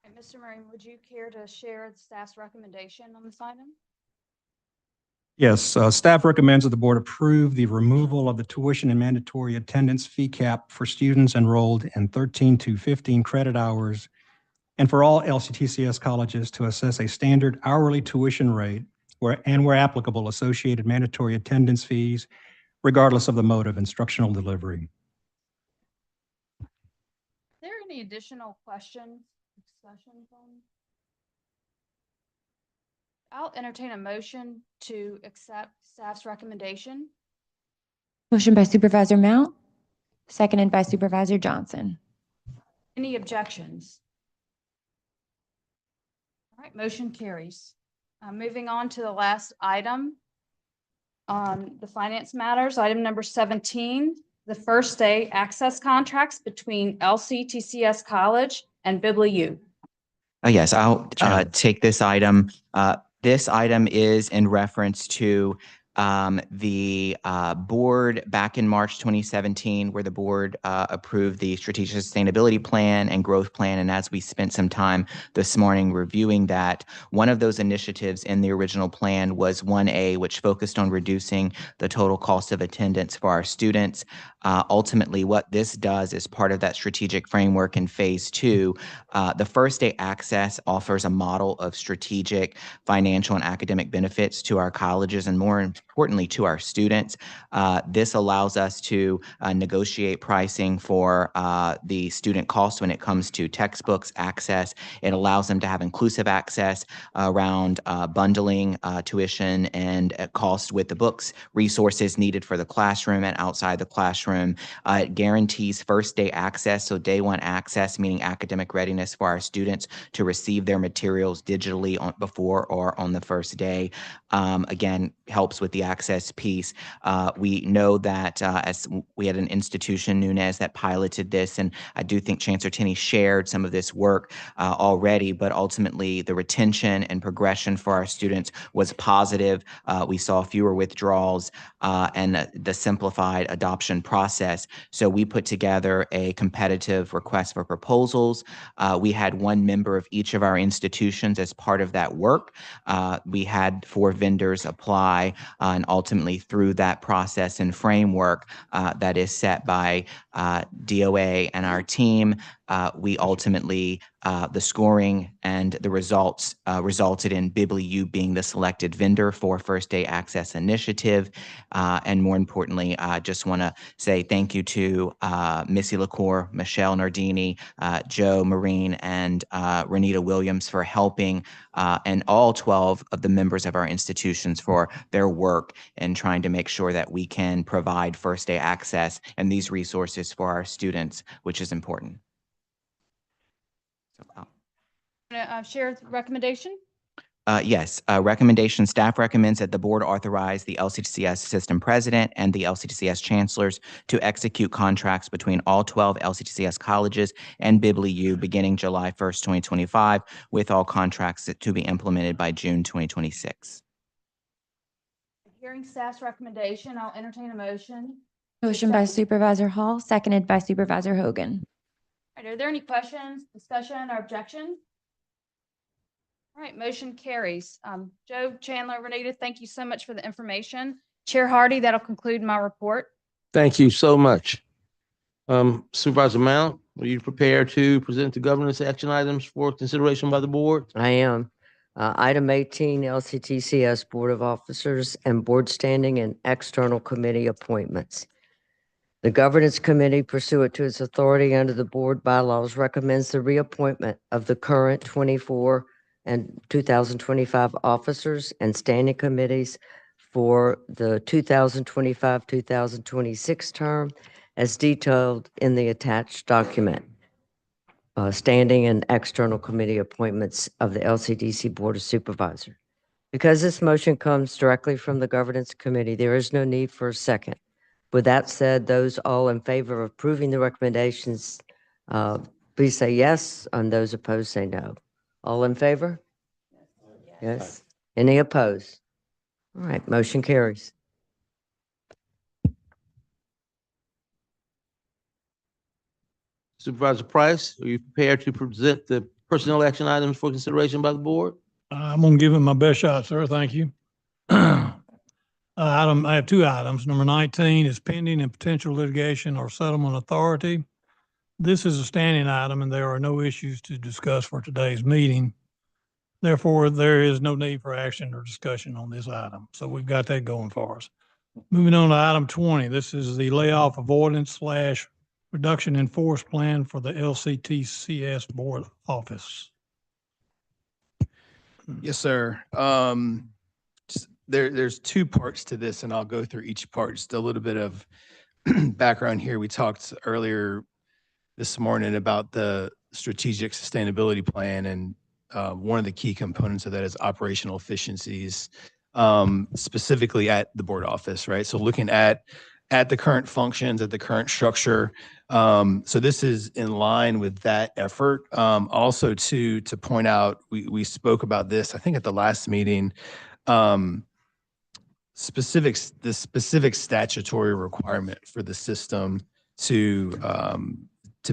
And Mr. Murray, would you care to share the staff's recommendation on this item? Yes, staff recommends that the board approve the removal of the tuition and mandatory attendance fee cap for students enrolled in 13 to 15 credit hours, and for all LCTCS colleges to assess a standard hourly tuition rate where applicable, associated mandatory attendance fees, regardless of the mode of instructional delivery. Are there any additional questions, discussions on? I'll entertain a motion to accept staff's recommendation. Motion by Supervisor Mount, seconded by Supervisor Johnson. Any objections? All right, motion carries. Moving on to the last item on the finance matters, item number 17, the first day access contracts between LCTCS College and BibliU. Yes, I'll take this item. This item is in reference to the board back in March 2017, where the board approved the strategic sustainability plan and growth plan. And as we spent some time this morning reviewing that, one of those initiatives in the original plan was 1A, which focused on reducing the total cost of attendance for our students. Ultimately, what this does is part of that strategic framework in phase 2. The first day access offers a model of strategic financial and academic benefits to our colleges and, more importantly, to our students. This allows us to negotiate pricing for the student costs when it comes to textbooks access. It allows them to have inclusive access around bundling tuition and cost with the books, resources needed for the classroom and outside the classroom. It guarantees first day access, so day one access, meaning academic readiness for our students to receive their materials digitally before or on the first day. Again, helps with the access piece. We know that as we had an institution, Nunez, that piloted this, and I do think Chancellor Tenney shared some of this work already, but ultimately the retention and progression for our students was positive. We saw fewer withdrawals and the simplified adoption process. So we put together a competitive request for proposals. We had one member of each of our institutions as part of that work. We had 4 vendors apply, and ultimately through that process and framework that is set by DOA and our team, we ultimately, the scoring and the results resulted in BibliU being the selected vendor for First Day Access Initiative. And more importantly, I just want to say thank you to Missy LaCour, Michelle Nardini, Joe Marine, and Renita Williams for helping, and all 12 of the members of our institutions for their work in trying to make sure that we can provide First Day access and these resources for our students, which is important. Share the recommendation? Yes, recommendation, staff recommends that the board authorize the LCTCS system president and the LCTCS chancellors to execute contracts between all 12 LCTCS colleges and BibliU beginning July 1st, 2025, with all contracts to be implemented by June 2026. Hearing staff's recommendation, I'll entertain a motion. Motion by Supervisor Hall, seconded by Supervisor Hogan. All right, are there any questions, discussion, or objections? All right, motion carries. Joe, Chandler, Renita, thank you so much for the information. Chair Hardy, that'll conclude my report. Thank you so much. Supervisor Mount, are you prepared to present the governance action items for consideration by the board? I am. Item 18, LCTCS Board of Officers and Board Standing and External Committee Appointments. The Governance Committee, pursuant to its authority under the board bylaws, recommends the reappointment of the current 24 and 2025 officers and standing committees for the 2025-2026 term as detailed in the attached document. Standing and external committee appointments of the LCDC Board of Supervisors. Because this motion comes directly from the Governance Committee, there is no need for a second. With that said, those all in favor of approving the recommendations, please say yes, and those opposed say no. All in favor? Yes. Any opposed? All right, motion carries. Supervisor Price, are you prepared to present the personnel action items for consideration by the board? I'm going to give it my best shot, sir. Thank you. I have 2 items. Number 19 is pending and potential litigation or settlement authority. This is a standing item and there are no issues to discuss for today's meeting. Therefore, there is no need for action or discussion on this item. So we've got that going for us. Moving on to item 20, this is the layoff avoidance / reduction in force plan for the LCTCS board office. Yes, sir. There's two parts to this, and I'll go through each part. Just a little bit of background here. We talked earlier this morning about the strategic sustainability plan, and one of the key components of that is operational efficiencies, specifically at the board office, right? So looking at the current functions, at the current structure. So this is in line with that effort. Also to point out, we spoke about this, I think at the last meeting, the specific statutory requirement for the system to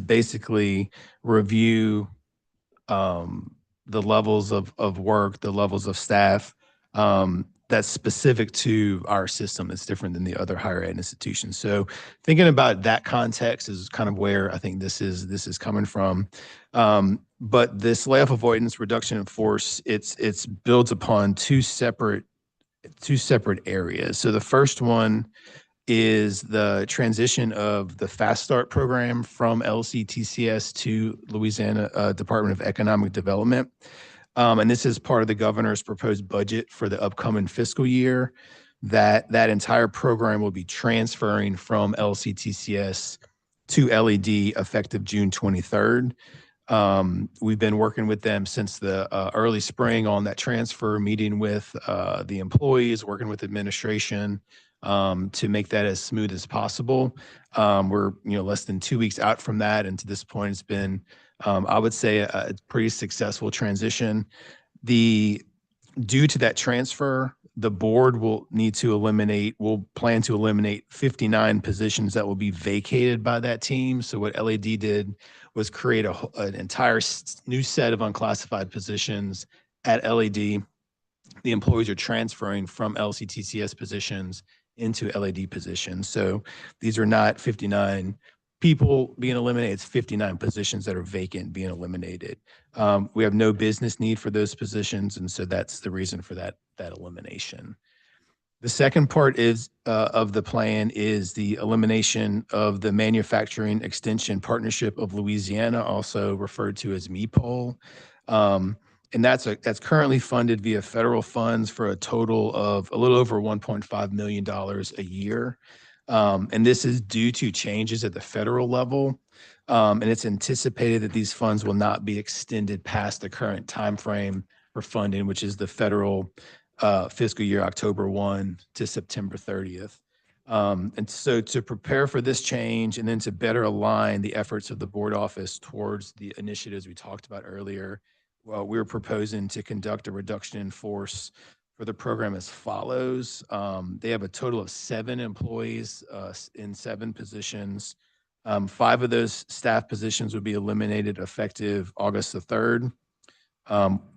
basically review the levels of work, the levels of staff, that's specific to our system. It's different than the other higher ed institutions. So thinking about that context is kind of where I think this is coming from. But this layoff avoidance reduction in force, it's built upon two separate areas. So the first one is the transition of the Fast Start program from LCTCS to Louisiana Department of Economic Development. And this is part of the governor's proposed budget for the upcoming fiscal year. That entire program will be transferring from LCTCS to LED effective June 23rd. We've been working with them since the early spring on that transfer, meeting with the employees, working with administration to make that as smooth as possible. We're less than 2 weeks out from that, and to this point, it's been I would say a pretty successful transition. Due to that transfer, the board will plan to eliminate 59 positions that will be vacated by that team. So what LED did was create an entire new set of unclassified positions at LED. The employees are transferring from LCTCS positions into LED positions. So these are not 59 people being eliminated, it's 59 positions that are vacant being eliminated. We have no business need for those positions, and so that's the reason for that elimination. The second part of the plan is the elimination of the Manufacturing Extension Partnership of Louisiana, also referred to as MEPOL. And that's currently funded via federal funds for a total of a little over $1.5 million a year. And this is due to changes at the federal level. And it's anticipated that these funds will not be extended past the current timeframe for funding, which is the federal fiscal year, October 1 to September 30th. And so to prepare for this change and then to better align the efforts of the board office towards the initiatives we talked about earlier, we're proposing to conduct a reduction in force for the program as follows. They have a total of 7 employees in 7 positions. 5 of those staff positions would be eliminated effective August the 3rd.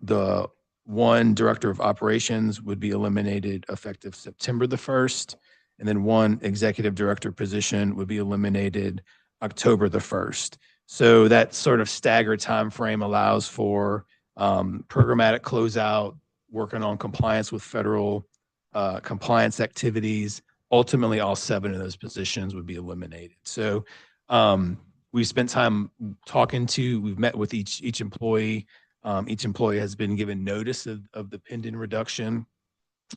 The 1 director of operations would be eliminated effective September the 1st. And then 1 executive director position would be eliminated October the 1st. So that sort of staggered time frame allows for programmatic closeout, working on compliance with federal compliance activities. Ultimately, all 7 of those positions would be eliminated. So we spent time we've met with each employee. Each employee has been given notice of the pending reduction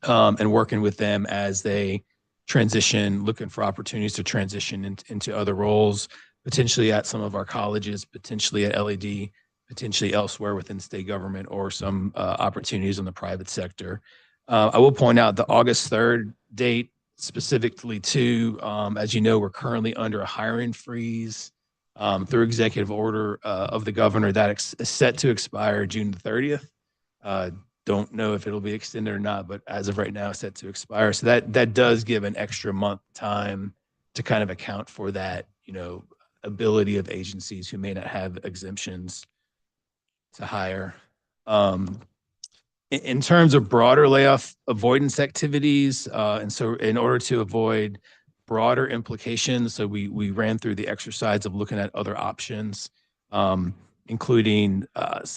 and working with them as they transition, looking for opportunities to transition into other roles, potentially at some of our colleges, potentially at LED, potentially elsewhere within state government, or some opportunities in the private sector. I will point out the August 3rd date specifically too, as you know, we're currently under a hiring freeze through executive order of the governor that is set to expire June the 30th. Don't know if it'll be extended or not, but as of right now, it's set to expire. So that does give an extra month time to kind of account for that, ability of agencies who may not have exemptions to hire. In terms of broader layoff avoidance activities, and so in order to avoid broader implications, so we ran through the exercise of looking at other options. including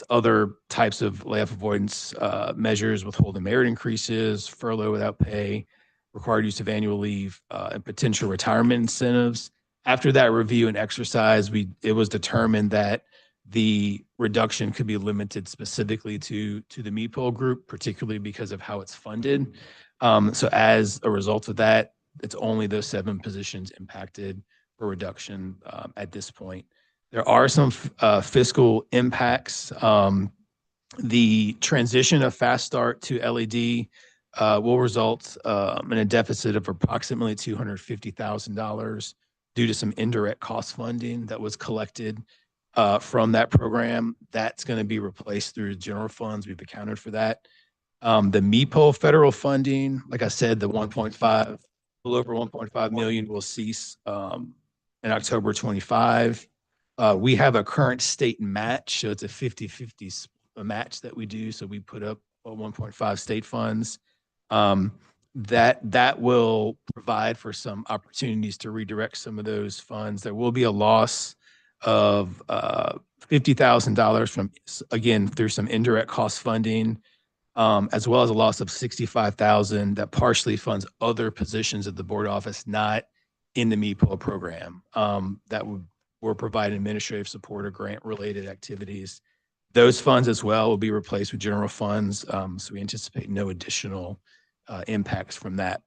other types of layoff avoidance measures, withholding merit increases, furlough without pay, required use of annual leave, and potential retirement incentives. After that review and exercise, it was determined that the reduction could be limited specifically to the MEPO group, particularly because of how it's funded. So as a result of that, it's only those 7 positions impacted for reduction at this point. There are some fiscal impacts. The transition of Fast Start to LED will result in a deficit of approximately $250,000 due to some indirect cost funding that was collected from that program. That's going to be replaced through general funds. We've accounted for that. The MEPO federal funding, like I said, the 1.5, a little over 1.5 million will cease in October 25. We have a current state match, so it's a 50-50 match that we do. So we put up 1.5 state funds. That will provide for some opportunities to redirect some of those funds. There will be a loss of $50,000 from, again, through some indirect cost funding, as well as a loss of $65,000 that partially funds other positions at the board office not in the MEPO program that will provide administrative support or grant-related activities. Those funds as well will be replaced with general funds, so we anticipate no additional impacts from that.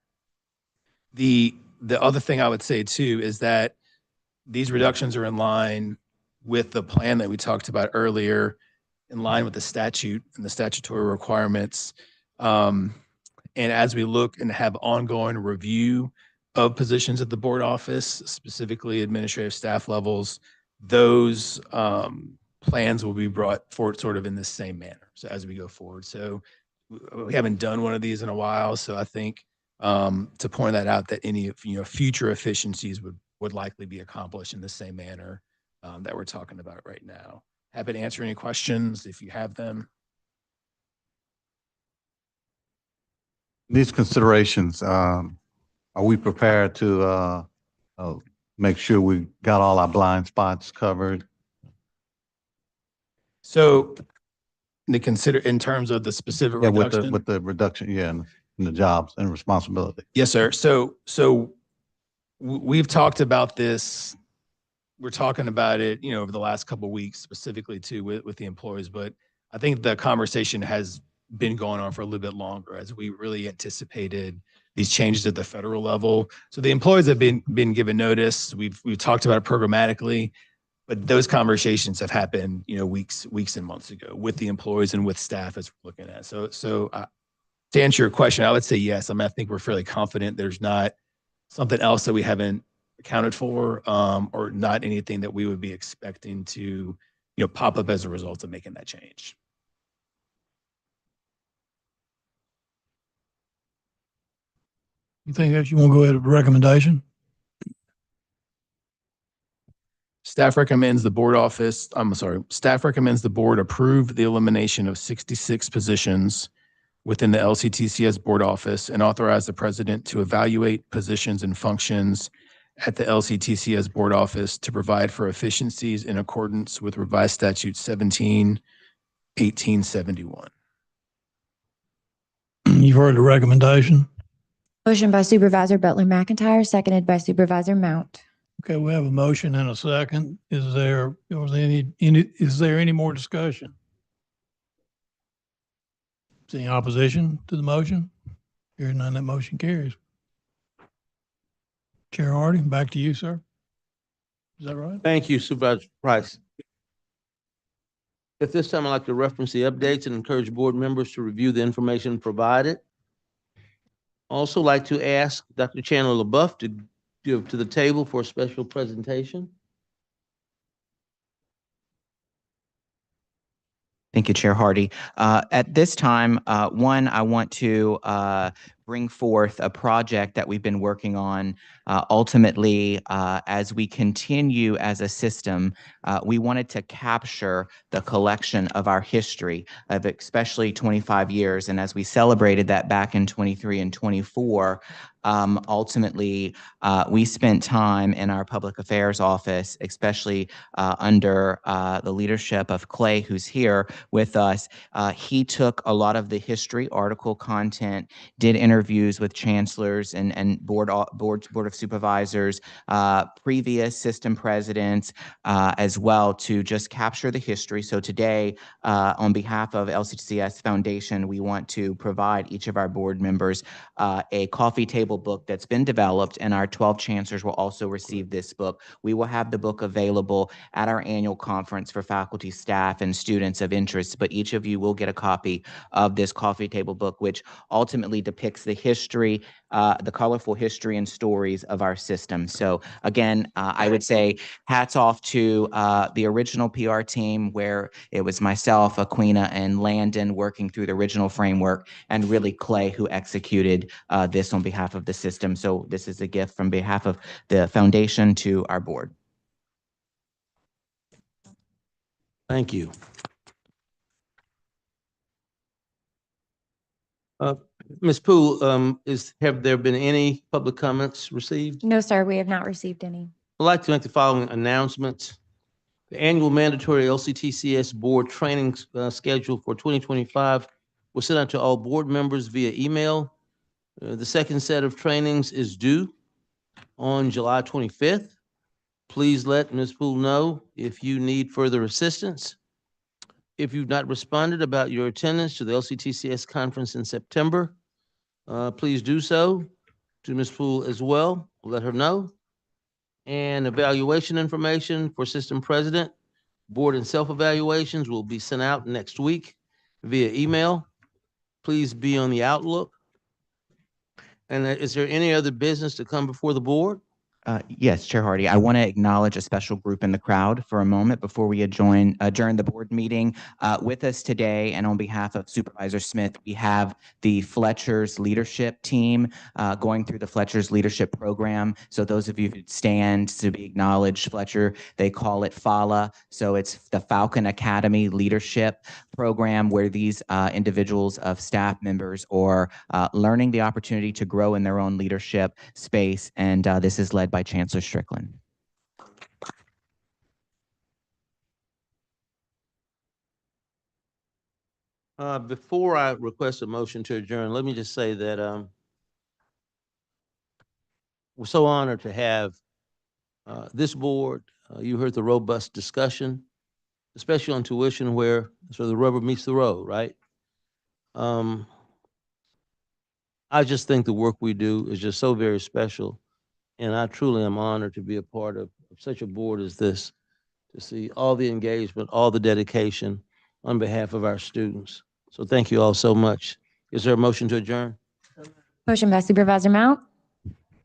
The other thing I would say too is that these reductions are in line with the plan that we talked about earlier, in line with the statute and the statutory requirements. And as we look and have ongoing review of positions at the board office, specifically administrative staff levels, those plans will be brought forward sort of in the same manner. So as we go forward. So we haven't done one of these in a while. So I think to point that out, that any future efficiencies would likely be accomplished in the same manner that we're talking about right now. Happy to answer any questions if you have them. These considerations, are we prepared to make sure we got all our blind spots covered? So in terms of the specific reduction? With the reduction, and the jobs and responsibility. Yes, sir. So we've talked about this. We're talking about it, over the last couple of weeks, specifically too with the employees. But I think the conversation has been going on for a little bit longer as we really anticipated these changes at the federal level. So the employees have been given notice. We've talked about it programmatically, but those conversations have happened, weeks and months ago with the employees and with staff as we're looking at. So to answer your question, I would say yes. I think we're fairly confident there's not something else that we haven't accounted for, or not anything that we would be expecting to, pop up as a result of making that change. You think that you want to go ahead with the recommendation? Staff recommends the board approve the elimination of 66 positions within the LCTCS board office and authorize the president to evaluate positions and functions at the LCTCS board office to provide for efficiencies in accordance with revised statute 17-1871. You've heard the recommendation. Motion by Supervisor Butler McIntyre, seconded by Supervisor Mount. Okay, we have a motion and a second. Is there any more discussion? Is there any opposition to the motion? Hearing none, that motion carries. Chair Hardy, back to you, sir. Is that right? Thank you, Supervisor Price. At this time, I'd like to reference the updates and encourage board members to review the information provided. Also like to ask Dr. Chandler LaBeouf to give to the table for a special presentation. Thank you, Chair Hardy. At this time, I want to bring forth a project that we've been working on. Ultimately, as we continue as a system, we wanted to capture the collection of our history of especially 25 years. And as we celebrated that back in 23 and 24, ultimately, we spent time in our public affairs office, especially under the leadership of Clay, who's here with us. He took a lot of the history article content, did interviews with chancellors and board of supervisors, previous system presidents, as well, to just capture the history. So today, on behalf of LCTCS Foundation, we want to provide each of our board members a coffee table book that's been developed, and our 12 chancellors will also receive this book. We will have the book available at our annual conference for faculty, staff, and students of interest, but each of you will get a copy of this coffee table book, which ultimately depicts the history, the colorful history and stories of our system. So again, I would say hats off to the original PR team, where it was myself, Aquina, and Landon working through the original framework, and really Clay, who executed this on behalf of the system. So this is a gift from behalf of the foundation to our board. Thank you. Ms. Poole, have there been any public comments received? No, sir, we have not received any. I'd like to make the following announcements. The annual mandatory LCTCS board training schedule for 2025 was sent out to all board members via email. The second set of trainings is due on July 25th. Please let Ms. Poole know if you need further assistance. If you've not responded about your attendance to the LCTCS conference in September, please do so to Ms. Poole as well. Let her know. And evaluation information for system president, board and self-evaluations will be sent out next week via email. Please be on the outlook. And is there any other business to come before the board? Yes, Chair Hardy, I want to acknowledge a special group in the crowd for a moment before we adjourn the board meeting. With us today, and on behalf of Supervisor Smith, we have the Fletcher's leadership team going through the Fletcher's leadership program. So those of you who stand to be acknowledged, Fletcher, they call it FALA. So it's the Falcon Academy Leadership Program, where these individuals of staff members are learning the opportunity to grow in their own leadership space. And this is led by Chancellor Strickland. Before I request a motion to adjourn, let me just say that we're so honored to have this board. You heard the robust discussion, especially on tuition, where sort of the rubber meets the road, right? I just think the work we do is just so very special. And I truly am honored to be a part of such a board as this, to see all the engagement, all the dedication on behalf of our students. So thank you all so much. Is there a motion to adjourn? Motion by Supervisor Mount,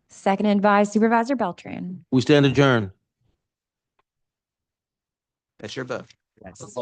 seconded by Supervisor Beltran. We stand adjourned. That's your vote. Yes.